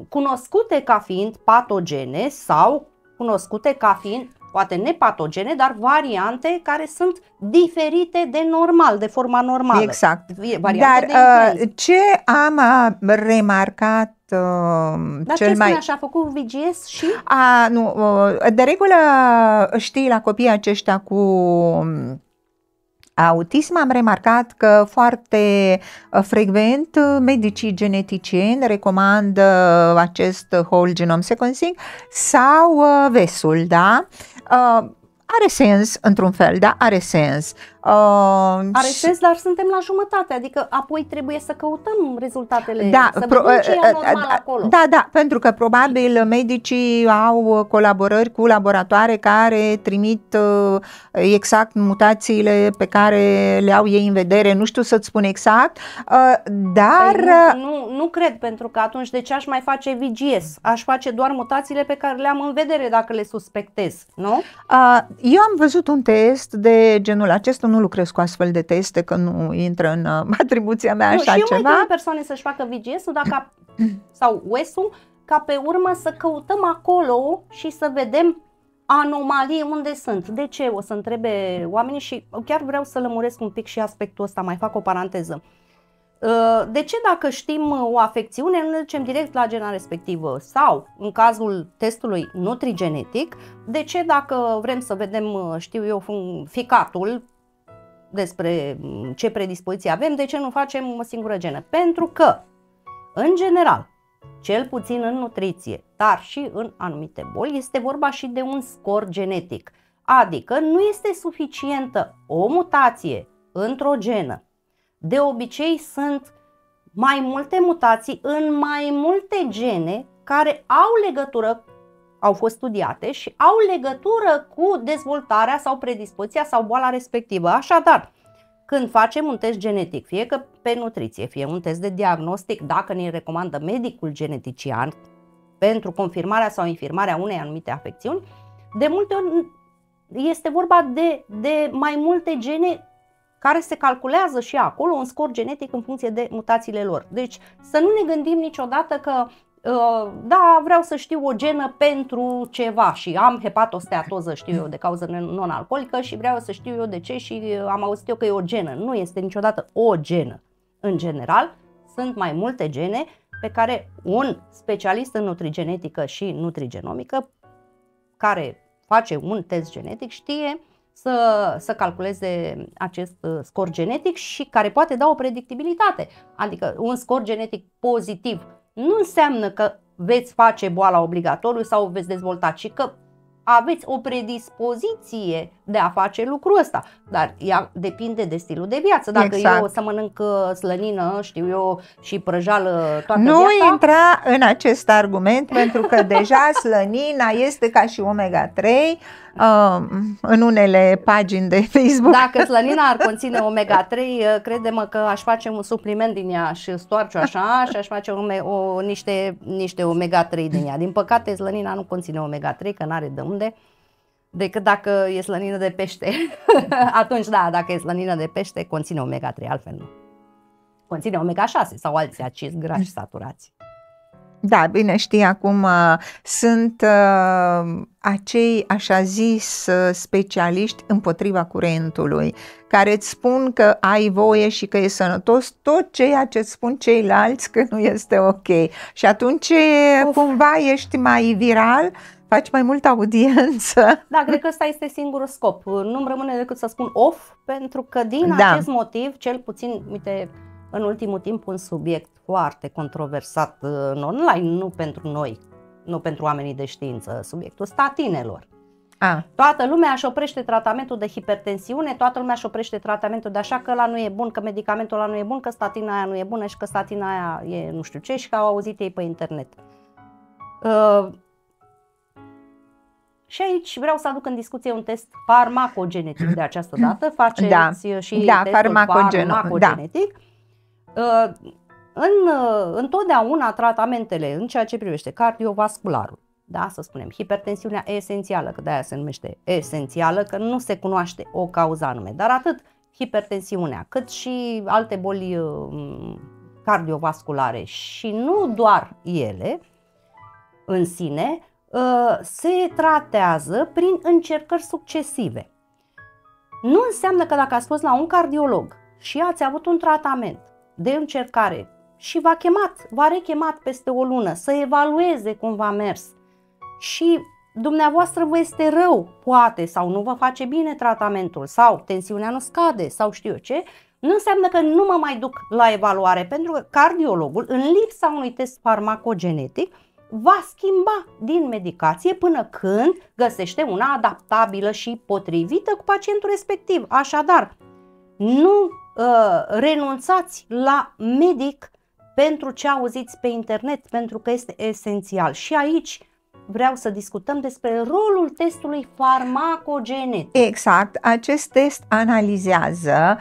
cunoscute ca fiind patogene sau cunoscute ca fiind poate nepatogene, dar variante care sunt diferite de normal, de forma normală. Exact. Dar ce am remarcat dar cel ce mai... așa, a făcut VGS și? Nu, de regulă știi la copiii aceștia cu autism, am remarcat că foarte frecvent medicii geneticieni recomandă acest whole genome sequencing sau VES-ul, da? Are sens, într-un fel, da? Are sens. Are sens, dar suntem la jumătate, adică apoi trebuie să căutăm rezultatele, da, să vedem ce e normal acolo. Da, pentru că probabil medicii au colaborări cu laboratoare care trimit exact mutațiile pe care le au ei în vedere, nu știu să-ți spun exact, dar... Nu cred, pentru că atunci de ce aș mai face VGS? Aș face doar mutațiile pe care le am în vedere dacă le suspectez, nu? Eu am văzut un test de genul acesta, nu lucrez cu astfel de teste, că nu intră în atribuția mea așa și eu ceva. mai trimit persoane să-și facă VGS-ul sau WES-ul, ca pe urmă să căutăm acolo și să vedem anomalii unde sunt. De ce? O să întrebe oamenii și chiar vreau să lămuresc un pic și aspectul ăsta, mai fac o paranteză. De ce dacă știm o afecțiune nu ne ducem direct la gena respectivă? Sau, în cazul testului nutrigenetic, de ce dacă vrem să vedem, știu eu, ficatul, despre ce predispoziție avem, de ce nu facem o singură genă? Pentru că, în general, cel puțin în nutriție, dar și în anumite boli, este vorba și de un scor genetic. Adică nu este suficientă o mutație într-o genă. De obicei sunt mai multe mutații în mai multe gene care au legătură, au fost studiate și au legătură cu dezvoltarea sau predispoziția sau boala respectivă. Așadar, când facem un test genetic, fie că pe nutriție, fie un test de diagnostic, dacă ne recomandă medicul genetician pentru confirmarea sau infirmarea unei anumite afecțiuni, de multe ori este vorba de mai multe gene care se calculează și acolo un scor genetic în funcție de mutațiile lor. Deci să nu ne gândim niciodată că da, vreau să știu o genă pentru ceva și am hepatosteatoză, știu eu, de cauză non-alcoolică și vreau să știu eu de ce și am auzit eu că e o genă. Nu este niciodată o genă. În general, sunt mai multe gene pe care un specialist în nutrigenetică și nutrigenomică care face un test genetic știe să calculeze acest scor genetic și care poate da o predictibilitate. Adică un scor genetic pozitiv nu înseamnă că veți face boala obligatoriu sau veți dezvolta, ci că aveți o predispoziție de a face lucrul ăsta, dar ea depinde de stilul de viață. Dacă eu o să mănânc slănină, știu eu, și prăjală toată viața... Nu intra în acest argument, pentru că deja slănina este ca și omega-3 în unele pagini de Facebook. Dacă slănina ar conține omega-3, crede-mă că aș face un supliment din ea și stoarce așa și aș face niște omega-3 din ea. Din păcate, slănina nu conține omega-3, că n-are de unde, decât dacă e slănină de pește. Atunci da, dacă e slănină de pește, conține omega-3, altfel nu. Conține omega-6 sau alți acizi grași saturați. Da, bine, știi, acum sunt acei așa zis specialiști împotriva curentului, care îți spun că ai voie și că e sănătos tot ceea ce îți spun ceilalți că nu este ok. Și atunci cumva ești mai viral, faci mai multă audiență. Da, cred că ăsta este singurul scop. Nu-mi rămâne decât să spun off, pentru că din acest motiv, cel puțin, uite, în ultimul timp un subiect foarte controversat în online, nu pentru noi, nu pentru oamenii de știință, subiectul statinelor. Toată lumea își oprește tratamentul de hipertensiune, toată lumea își oprește tratamentul de așa, că ăla nu e bun, că medicamentul ăla nu e bun, că statina aia nu e bună și că statina aia e nu știu ce și că au auzit ei pe internet. Și aici vreau să aduc în discuție un test farmacogenetic de această dată. Faceți și testul farmacogenetic. Întotdeauna tratamentele în ceea ce privește cardiovascularul, da, să spunem, hipertensiunea esențială, că de-aia se numește esențială, că nu se cunoaște o cauză anume, dar atât hipertensiunea, cât și alte boli cardiovasculare și nu doar ele în sine, se tratează prin încercări succesive. Nu înseamnă că dacă ați fost la un cardiolog și ați avut un tratament de încercare și v-a rechemat peste o lună să evalueze cum v-a mers și dumneavoastră vă este rău, poate, sau nu vă face bine tratamentul, sau tensiunea nu scade, sau știu eu ce, nu înseamnă că nu mă mai duc la evaluare, pentru că cardiologul, în lipsa unui test farmacogenetic, va schimba din medicație până când găsește una adaptabilă și potrivită cu pacientul respectiv. Așadar, nu renunțați la medic pentru ce auziți pe internet, pentru că este esențial. Și aici vreau să discutăm despre rolul testului farmacogenetic. Exact, acest test analizează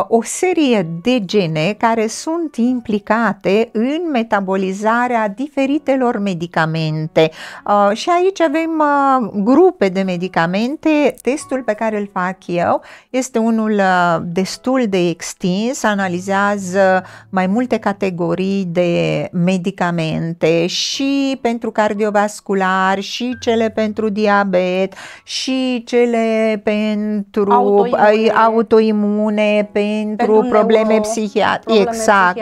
o serie de gene care sunt implicate în metabolizarea diferitelor medicamente. Și aici avem grupe de medicamente. Testul pe care îl fac eu este unul destul de extins, analizează mai multe categorii de medicamente și pentru cardiovascular, și cele pentru diabet, și cele pentru autoimune, pentru probleme psihiatrice. Exact,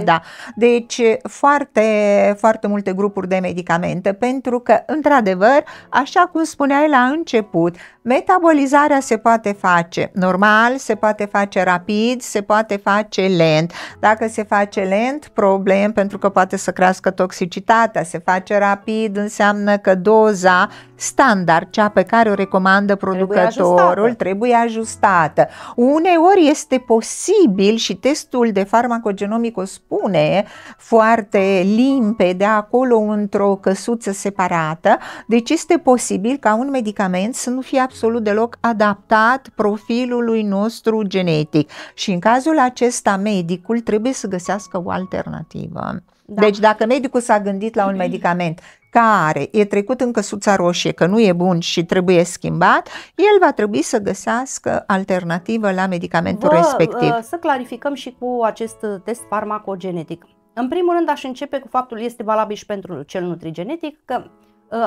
da. Deci foarte multe grupuri de medicamente, pentru că, într-adevăr, așa cum spuneai la început, metabolizarea se poate face normal, se poate face rapid, se poate face lent. Dacă se face lent, problem, pentru că poate să crească toxicitatea. Se face rapid, înseamnă că doza standard, cea pe care o recomandă producătorul, trebuie ajustată. Uneori este posibil, și testul de farmacogenomic o spune foarte limpede acolo într-o căsuță separată, deci este posibil ca un medicament să nu fie absolut deloc adaptat profilului nostru genetic și în cazul acesta medicul trebuie să găsească o alternativă. Da. Deci dacă medicul s-a gândit la un medicament care e trecut în căsuța roșie, că nu e bun și trebuie schimbat, el va trebui să găsească alternativă la medicamentul respectiv. Să clarificăm și cu acest test farmacogenetic. În primul rând aș începe cu faptul este valabil și pentru cel nutrigenetic, că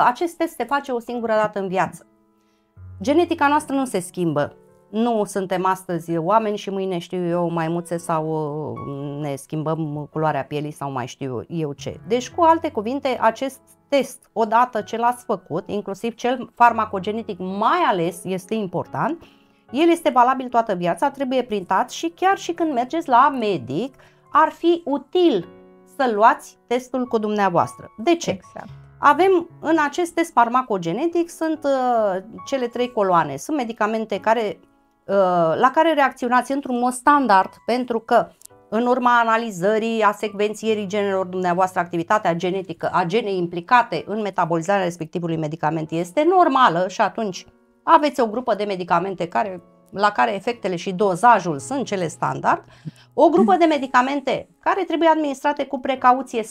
acest test se face o singură dată în viață. Genetica noastră nu se schimbă. Nu suntem astăzi oameni și mâine, știu eu, maimuțe, sau ne schimbăm culoarea pielii sau mai știu eu ce. Deci, cu alte cuvinte, acest test, odată ce l-ați făcut, inclusiv cel farmacogenetic mai ales, este important, el este valabil toată viața, trebuie printat și chiar și când mergeți la medic, ar fi util să luați testul cu dumneavoastră. De ce? Exact. Avem în acest test farmacogenetic sunt cele 3 coloane. Sunt medicamente la care reacționați într-un mod standard, pentru că în urma analizării, a secvențierii genelor dumneavoastră, activitatea genetică a genei implicate în metabolizarea respectivului medicament este normală și atunci aveți o grupă de medicamente la care efectele și dozajul sunt cele standard, o grupă de medicamente care trebuie administrate cu precauție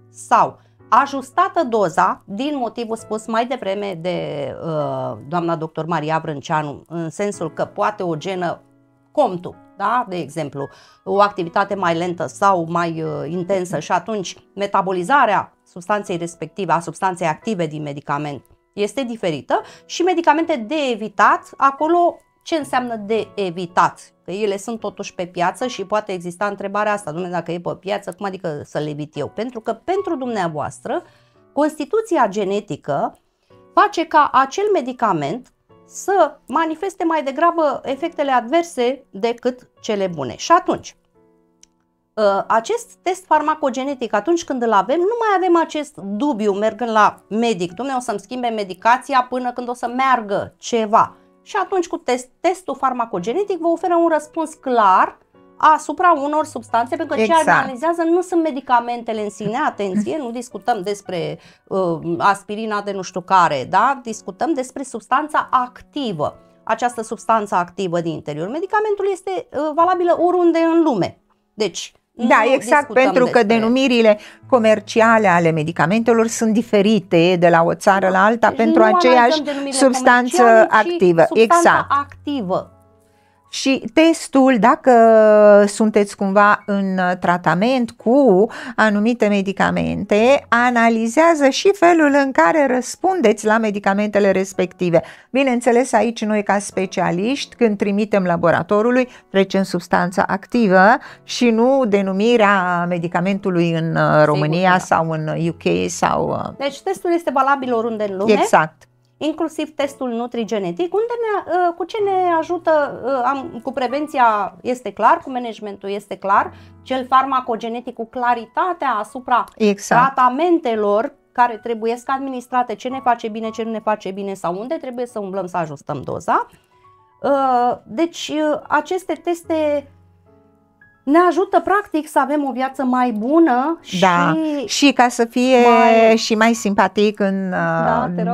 sau ajustată doza din motivul spus mai devreme de doamna doctor Maria Vrânceanu, în sensul că poate o genă COMT, da? De exemplu, o activitate mai lentă sau mai intensă și atunci metabolizarea substanței respective, a substanței active din medicament este diferită și medicamente de evitat, acolo ce înseamnă de evitat? Că ele sunt totuși pe piață și poate exista întrebarea asta, Dumnezeu, dacă e pe piață, cum adică să le evit eu? Pentru că pentru dumneavoastră, constituția genetică face ca acel medicament să manifeste mai degrabă efectele adverse decât cele bune. Și atunci, acest test farmacogenetic, atunci când îl avem, nu mai avem acest dubiu mergând la medic, Dumnezeu, o să-mi schimbe medicația până când o să meargă ceva. Și atunci cu testul farmacogenetic vă oferă un răspuns clar asupra unor substanțe, pentru că ce analizează nu sunt medicamentele în sine, atenție, nu discutăm despre aspirina de nu știu care, da? Discutăm despre substanța activă. Această substanță activă din interiorul medicamentului este valabilă oriunde în lume. Deci, da, exact, pentru că denumirile comerciale ale medicamentelor sunt diferite de la o țară la alta, deci pentru aceeași substanță activă. Substanța activă. și testul, dacă sunteți cumva în tratament cu anumite medicamente, analizează și felul în care răspundeți la medicamentele respective. Bineînțeles, aici noi ca specialiști, când trimitem laboratorului, trecem substanța activă și nu denumirea medicamentului în România sau în UK sau... Deci testul este valabil oriunde în lume. Exact. Inclusiv testul nutrigenetic, unde cu ce ne ajută, cu prevenția este clar, cu managementul este clar, cel farmacogenetic cu claritatea asupra tratamentelor care trebuie să administrate, ce ne face bine, ce nu ne face bine sau unde trebuie să umblăm să ajustăm doza. Deci aceste teste ne ajută practic să avem o viață mai bună și ca să fie și mai simpatic.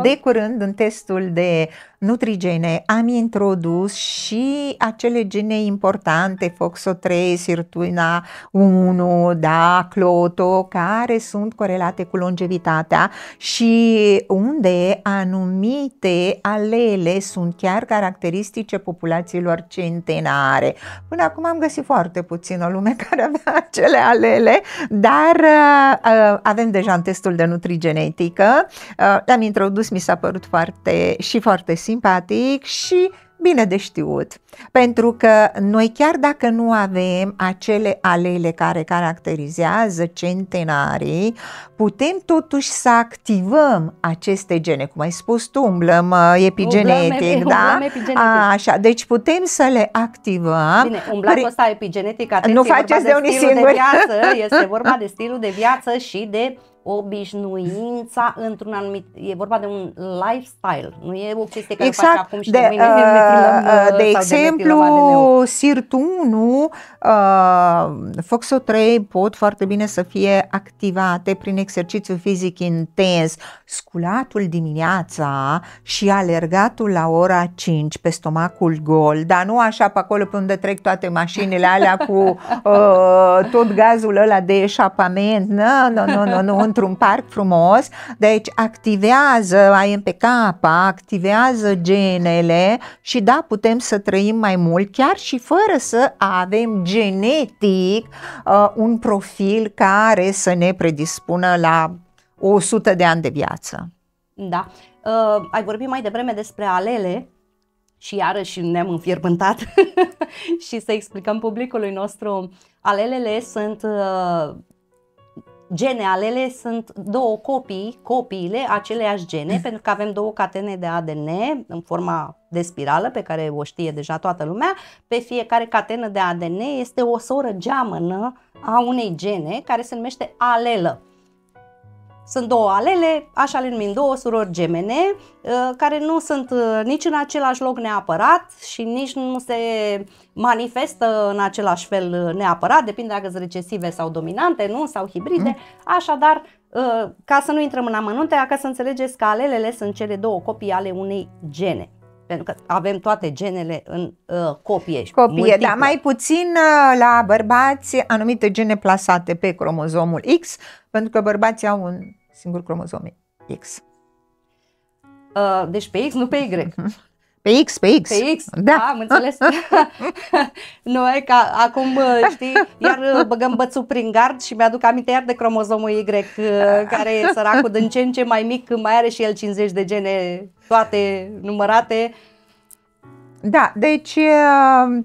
De curând în testul de nutrigene am introdus și acele gene importante, FOXO3, sirtuina 1, cloto, care sunt corelate cu longevitatea și unde anumite alele sunt chiar caracteristice populațiilor centenare. Până acum am găsit foarte puțină lume care avea acele alele, dar avem deja în testul de nutrigenetică. L-am introdus, mi s-a părut foarte simpatic și bine de știut, pentru că noi chiar dacă nu avem acele alele care caracterizează centenarii, putem totuși să activăm aceste gene, cum ai spus tu, umblăm epigenetic, Așa, deci putem să le activăm. Bine, umblatul ăsta epigenetic, atenție, nu faceți de unii singuri. Este vorba de stilul de viață și de obișnuința într-un anumit, e vorba de un lifestyle, nu e o chestie care faci acum și de mâine de exemplu, SIRT1, FOXO3 pot foarte bine să fie activate prin exercițiu fizic intens, sculatul dimineața și alergatul la ora 5 pe stomacul gol, dar nu așa pe acolo pe unde trec toate mașinile alea cu tot gazul ăla de eșapament, nu, într-un parc frumos. Deci activează AMPK, activează genele și putem să trăim mai mult, chiar și fără să avem genetic un profil care să ne predispună la 100 de ani de viață. Da. Ai vorbit mai devreme despre alele și iarăși ne-am înfierbântat și să explicăm publicului nostru. Alelele sunt gene, alele sunt două copiile aceleiași gene, pentru că avem două catene de ADN în forma de spirală, pe care o știe deja toată lumea. Pe fiecare catenă de ADN este o soră geamănă a unei gene care se numește alelă. Sunt două alele, așa le numim, două surori gemene, care nu sunt nici în același loc neapărat și nici nu se manifestă în același fel neapărat, depinde dacă sunt recesive sau dominante, nu, sau hibride. Așadar, ca să nu intrăm în amănunte, ca să înțelegeți că alelele sunt cele două copii ale unei gene. Pentru că avem toate genele în copie. Da, mai puțin la bărbați anumite gene plasate pe cromozomul X, pentru că bărbații au un singur cromozom X. Deci pe X, nu pe Y. Pe X. Pe X, da, am înțeles. Noi, ca acum, știi, iar băgăm bățul prin gard și mi-aduc aminte iar de cromozomul Y, care e săracul din ce în ce mai mic, mai are și el 50 de gene, toate numărate. Da, deci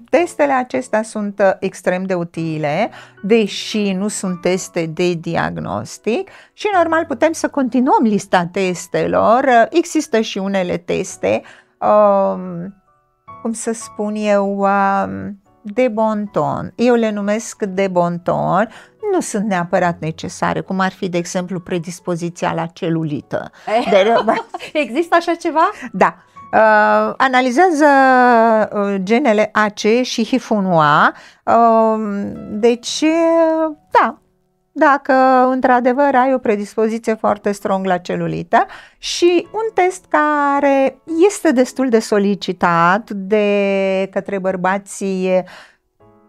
testele acestea sunt extrem de utile, deși nu sunt teste de diagnostic și normal putem să continuăm lista testelor. Există și unele teste, cum să spun eu, de bon ton. Eu le numesc de bon ton, nu sunt neapărat necesare, cum ar fi, de exemplu, predispoziția la celulită. Există așa ceva? Da. Analizează genele AC și HIF1A, deci, da, dacă într-adevăr ai o predispoziție foarte strong la celulită. Și un test care este destul de solicitat de către bărbații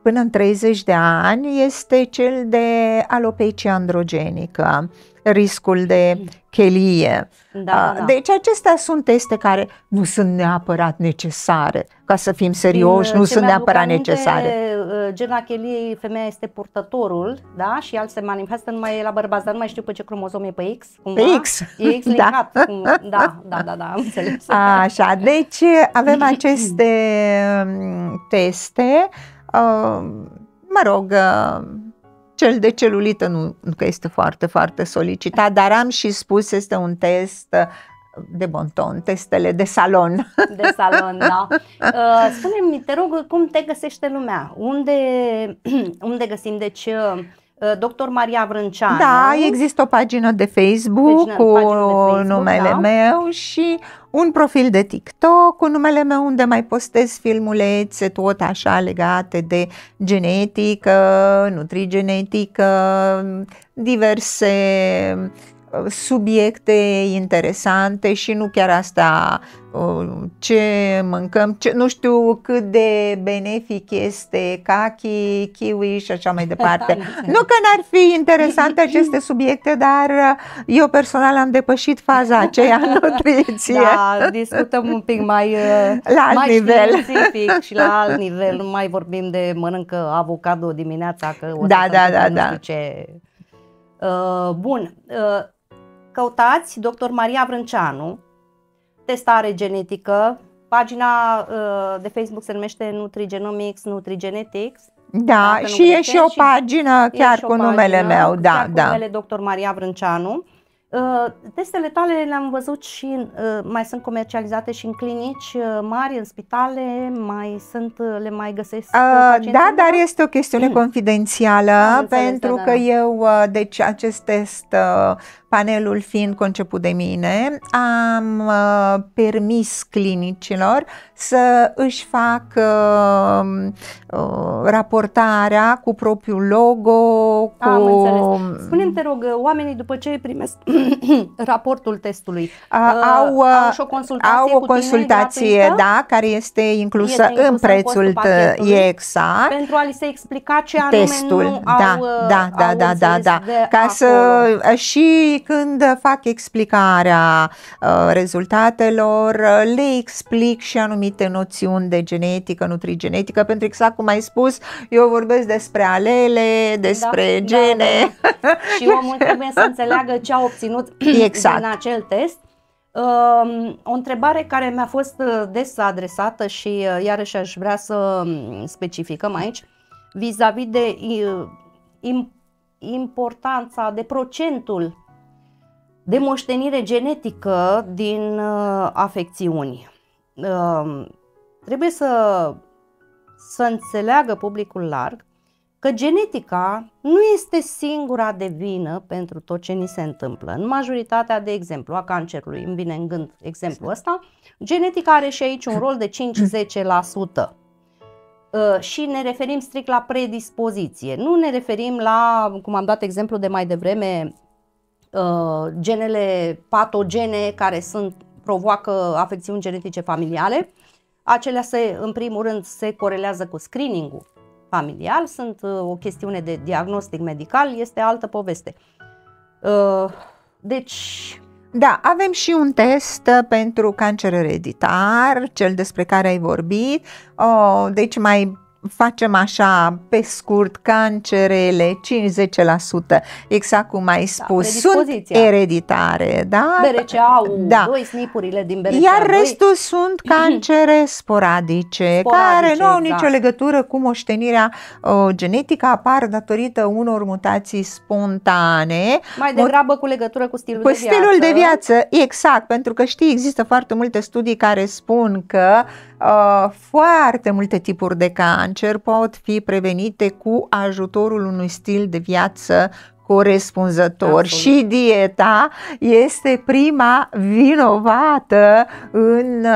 până în 30 de ani este cel de alopecie androgenică. riscul de chelie. Da. Deci acestea sunt teste care nu sunt neapărat necesare, ca să fim serioși, nu sunt neapărat necesare. Gena cheliei, femeia este purtătorul, da? Și el se manifestă numai la bărbați, dar nu mai știu pe ce cromozom e, pe X? Cumva? Pe X. E X linkat. Da, am înțeles. Așa, deci avem aceste teste, mă rog, cel de celulită nu că este foarte, foarte solicitat, dar am și spus, este un test de bon ton, testele de salon. De salon, da. Spune-mi, te rog, cum te găsește lumea? Unde găsim? Deci, Dr. Maria Vrânceanu. Da, există o pagină de Facebook cu numele meu și un profil de TikTok cu numele meu unde mai postez filmulețe tot așa legate de genetică, nutrigenetică, diverse subiecte interesante și nu chiar asta, ce mâncăm, nu știu cât de benefic este kaki, kiwi și așa mai departe. Nu că n-ar fi interesante aceste subiecte, dar eu personal am depășit faza aceea nutriție. Da, discutăm un pic mai la alt nivel. Științific și la alt nivel, nu mai vorbim de mănâncă avocado dimineața, că o să nu știu ce. Bun. Căutați Dr. Maria Vrânceanu, testare genetică, pagina de Facebook se numește Nutrigenomics, Nutrigenetics. Da, și e și o pagină chiar cu numele meu, da. Cu numele Dr. Maria Vrânceanu. Testele tale le-am văzut și mai sunt comercializate și în clinici mari, în spitale, le mai găsesc pacienții? Da, dar este o chestiune confidențială, pentru că eu, deci acest test, panelul fiind conceput de mine, am permis clinicilor să își facă raportarea cu propriul logo. Am înțeles. Spune-mi, te rog, oamenii după ce primesc raportul testului au și o consultație, au o consultație, da, care este inclusă în prețul exact. Pentru a li se explica ce anume testul, nu au da. Ca să și când fac explicarea rezultatelor, le explic și anumite noțiuni de genetică, nutrigenetică, pentru exact cum ai spus, eu vorbesc despre alele, despre gene. Da. Și omul trebuie să înțeleagă ce a obținut din acel test. O întrebare care mi-a fost des adresată și iarăși aș vrea să specificăm aici, vis-a-vis de importanța, de procentul de moștenire genetică din afecțiuni. Trebuie să înțeleagă publicul larg că genetica nu este singura de vină pentru tot ce ni se întâmplă. În majoritatea, de exemplu, a cancerului, îmi vine în gând exemplul ăsta, genetica are și aici un rol de 5-10%. Și ne referim strict la predispoziție. Nu ne referim la, cum am dat exemplu de mai devreme, genele patogene care provoacă afecțiuni genetice familiale. Acelea în primul rând se corelează cu screening-ul familial, sunt o chestiune de diagnostic medical, este altă poveste. Deci... Da, avem și un test pentru cancer ereditar, cel despre care ai vorbit, deci mai facem așa pe scurt, cancerele 5-10%, exact cum ai spus, sunt ereditare, da? BRCA-ul, 2 snipurile din BRCA2. Iar restul sunt cancere sporadice, care nu au nicio legătură cu moștenirea genetică, apar datorită unor mutații spontane. Mai degrabă cu legătură cu stilul de viață. Cu stilul de viață, exact, pentru că știi, există foarte multe studii care spun că foarte multe tipuri de cancer pot fi prevenite cu ajutorul unui stil de viață corespunzător. Absolut. Și dieta este prima vinovată în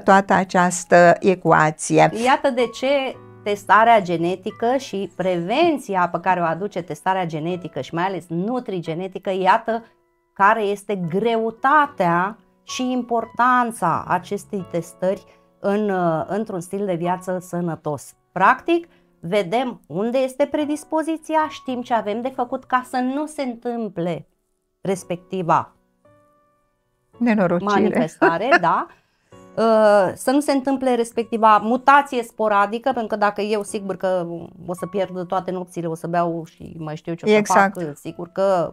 toată această ecuație. Iată de ce testarea genetică și prevenția pe care o aduce testarea genetică și mai ales nutrigenetică, iată care este greutatea și importanța acestei testări într-un stil de viață sănătos. Practic, vedem unde este predispoziția, știm ce avem de făcut ca să nu se întâmple respectiva nenorocire. manifestare, da, să nu se întâmple respectiva mutație sporadică, pentru că dacă eu sigur că o să pierd toate nopțile, o să beau și mai știu ce o să fac, sigur că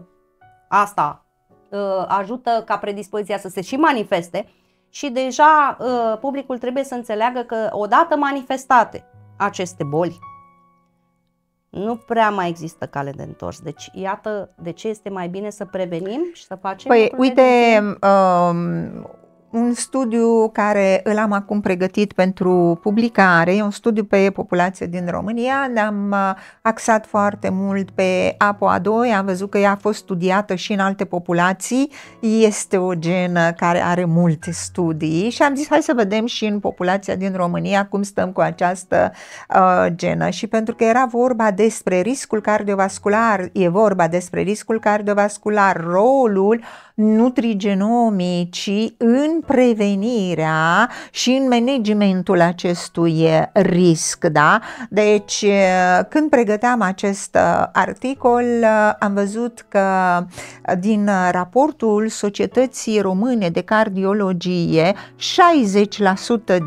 asta ajută ca predispoziția să se și manifeste și deja publicul trebuie să înțeleagă că odată manifestate aceste boli, nu prea mai există cale de întors. Deci iată de ce este mai bine să prevenim și să facem. Păi uite, un studiu care îl am acum pregătit pentru publicare, e un studiu pe populație din România, ne-am axat foarte mult pe APOA2, am văzut că ea a fost studiată și în alte populații, este o genă care are multe studii și am zis hai să vedem și în populația din România cum stăm cu această genă și pentru că era vorba despre riscul cardiovascular, rolul nutrigenomicii în prevenirea și în managementul acestui risc, da? Deci, când pregăteam acest articol, am văzut că din raportul Societății Române de Cardiologie, 60%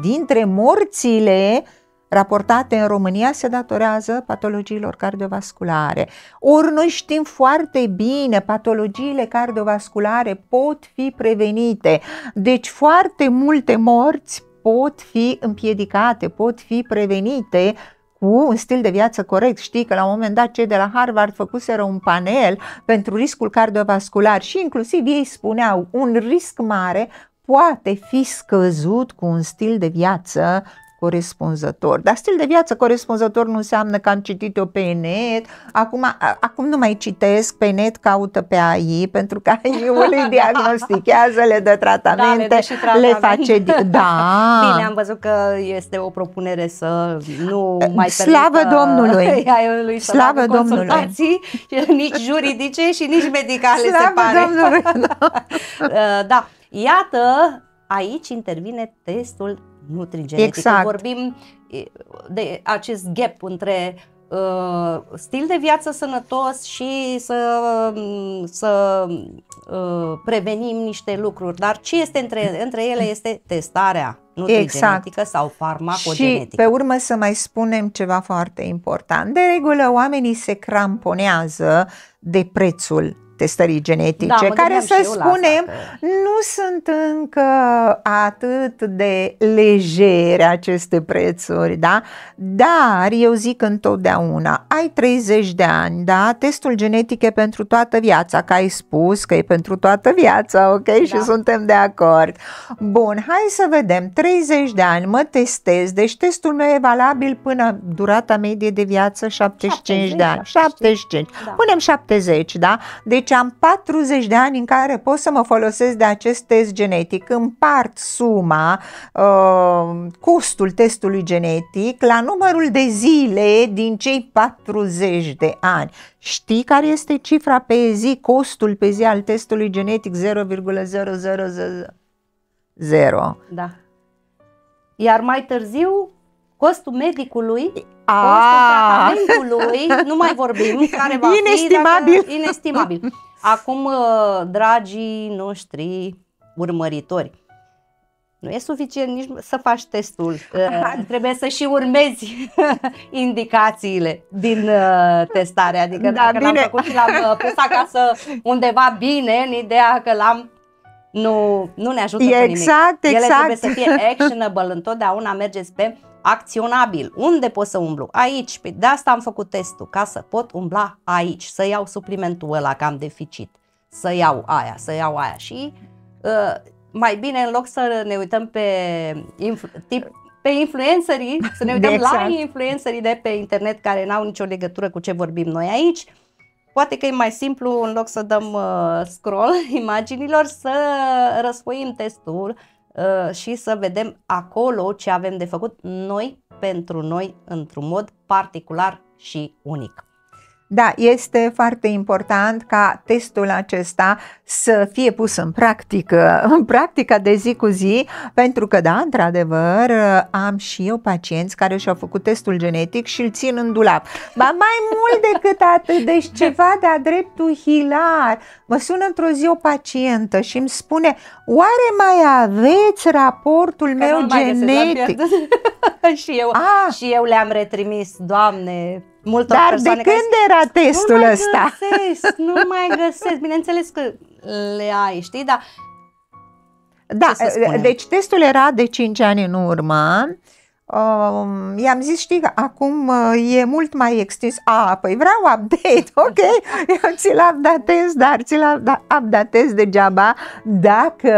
dintre morțile raportate în România se datorează patologiilor cardiovasculare. Ori noi știm foarte bine, patologiile cardiovasculare pot fi prevenite, deci foarte multe morți pot fi împiedicate, pot fi prevenite cu un stil de viață corect. Știi că la un moment dat cei de la Harvard făcuseră un panel pentru riscul cardiovascular și inclusiv ei spuneau un risc mare poate fi scăzut cu un stil de viață corespunzător. Dar stil de viață corespunzător nu înseamnă că am citit-o pe net. Acum nu mai citesc pe net, caută pe AI, pentru că AI-ul îi diagnostichează, le dă tratamente, le face... Da. Bine, am văzut că este o propunere să nu mai Slavă Domnului! Slavă Domnului! Nici juridice și nici medicale, se pare. Slavă Domnului! Da. Iată, aici intervine testul nutrigenetic. Exact. Vorbim de acest gap între stil de viață sănătos și să prevenim niște lucruri. Dar ce este între ele este testarea nutrigenetică sau farmacogenetică. Și pe urmă să mai spunem ceva foarte important. De regulă oamenii se cramponează de prețul testării genetice, care să spunem nu sunt încă atât de legere aceste prețuri, da? Dar eu zic întotdeauna, ai 30 de ani, da? Testul genetic e pentru toată viața, că ai spus că e pentru toată viața, ok? Da. Și suntem de acord. Bun, hai să vedem, 30 de ani, mă testez, deci testul meu e valabil până durata medie de viață 75 de ani. 75, da. Punem 70, da? Deci am 40 de ani în care pot să mă folosesc de acest test genetic, împart suma, costul testului genetic la numărul de zile din cei 40 de ani. Știi care este cifra pe zi, costul pe zi al testului genetic? 0,0000. Da. Iar mai târziu, costul medicului, costul tratamentului, nu mai vorbim, care va fi inestimabil. Acum, dragii noștri urmăritori, nu e suficient nici să faci testul, trebuie să și urmezi indicațiile din testare, adică dacă l-am făcut și l-am pus acasă undeva bine, în ideea că nu ne ajută cu nimic. Ele trebuie să fie actionable, întotdeauna mergeți pe acționabil. Unde pot să umblu? Aici. De asta am făcut testul, ca să pot umbla aici, să iau suplimentul ăla că am deficit, să iau aia și mai bine în loc să ne uităm pe influencerii, să ne uităm la influencerii de pe internet care n-au nicio legătură cu ce vorbim noi aici, poate că e mai simplu, în loc să dăm scroll imaginilor, să răsfoim testul și să vedem acolo ce avem de făcut noi pentru noi într-un mod particular și unic. Da, este foarte important ca testul acesta să fie pus în practică, în practica de zi cu zi, pentru că, da, într-adevăr, am și eu pacienți care și-au făcut testul genetic și îl țin în dulap. Ba mai mult decât atât, deci ceva de-a dreptul hilar. Mă sună într-o zi o pacientă și îmi spune: oare mai aveți raportul meu genetic? Și eu le-am retrimis, Doamne, multor Dar persoane. de când era testul ăsta? Nu mai găsesc, bineînțeles că le ai, știi, dar... Da, deci testul era de 5 ani în urmă. I-am zis, știi, că acum e mult mai extins. Păi vreau update, ok, eu ți-l updatez, dar ți-l updatez degeaba dacă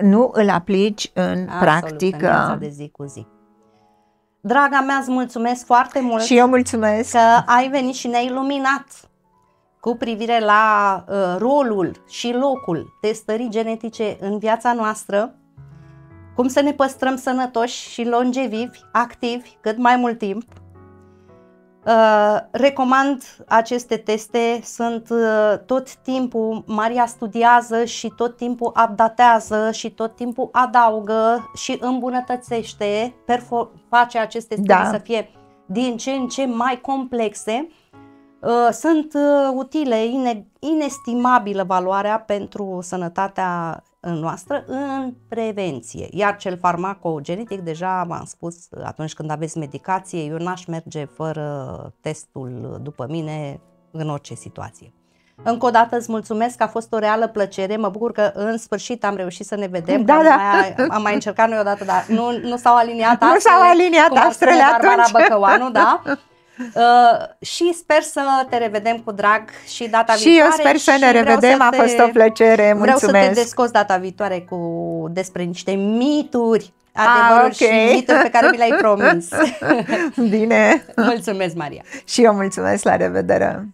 nu îl aplici în practică. În viața de zi cu zi. Draga mea, îți mulțumesc foarte mult. Și eu mulțumesc că ai venit și ne-ai iluminat cu privire la rolul și locul testării genetice în viața noastră, cum să ne păstrăm sănătoși și longevivi, activi, cât mai mult timp. Recomand aceste teste, sunt tot timpul, Maria studiază și tot timpul updatează și tot timpul adaugă și îmbunătățește, face aceste studii să fie din ce în ce mai complexe. Sunt utile, inestimabilă valoarea pentru sănătatea noastră în prevenție. Iar cel farmacogenetic, deja v-am spus, atunci când aveți medicație, eu n-aș merge fără testul după mine în orice situație. Încă o dată îți mulțumesc, că a fost o reală plăcere, mă bucur că în sfârșit am reușit să ne vedem. Am mai încercat noi odată, dar nu s-au aliniat astrele. Nu s-au aliniat astrele atunci. Băcăoanu, da? Și sper să te revedem cu drag și data viitoare. Și eu sper să ne revedem, a fost o plăcere, mulțumesc. Vreau să te descoți data viitoare despre niște mituri, adevăruri și mituri pe care mi le-ai promis. Bine. Mulțumesc, Maria. Și eu mulțumesc, la revedere.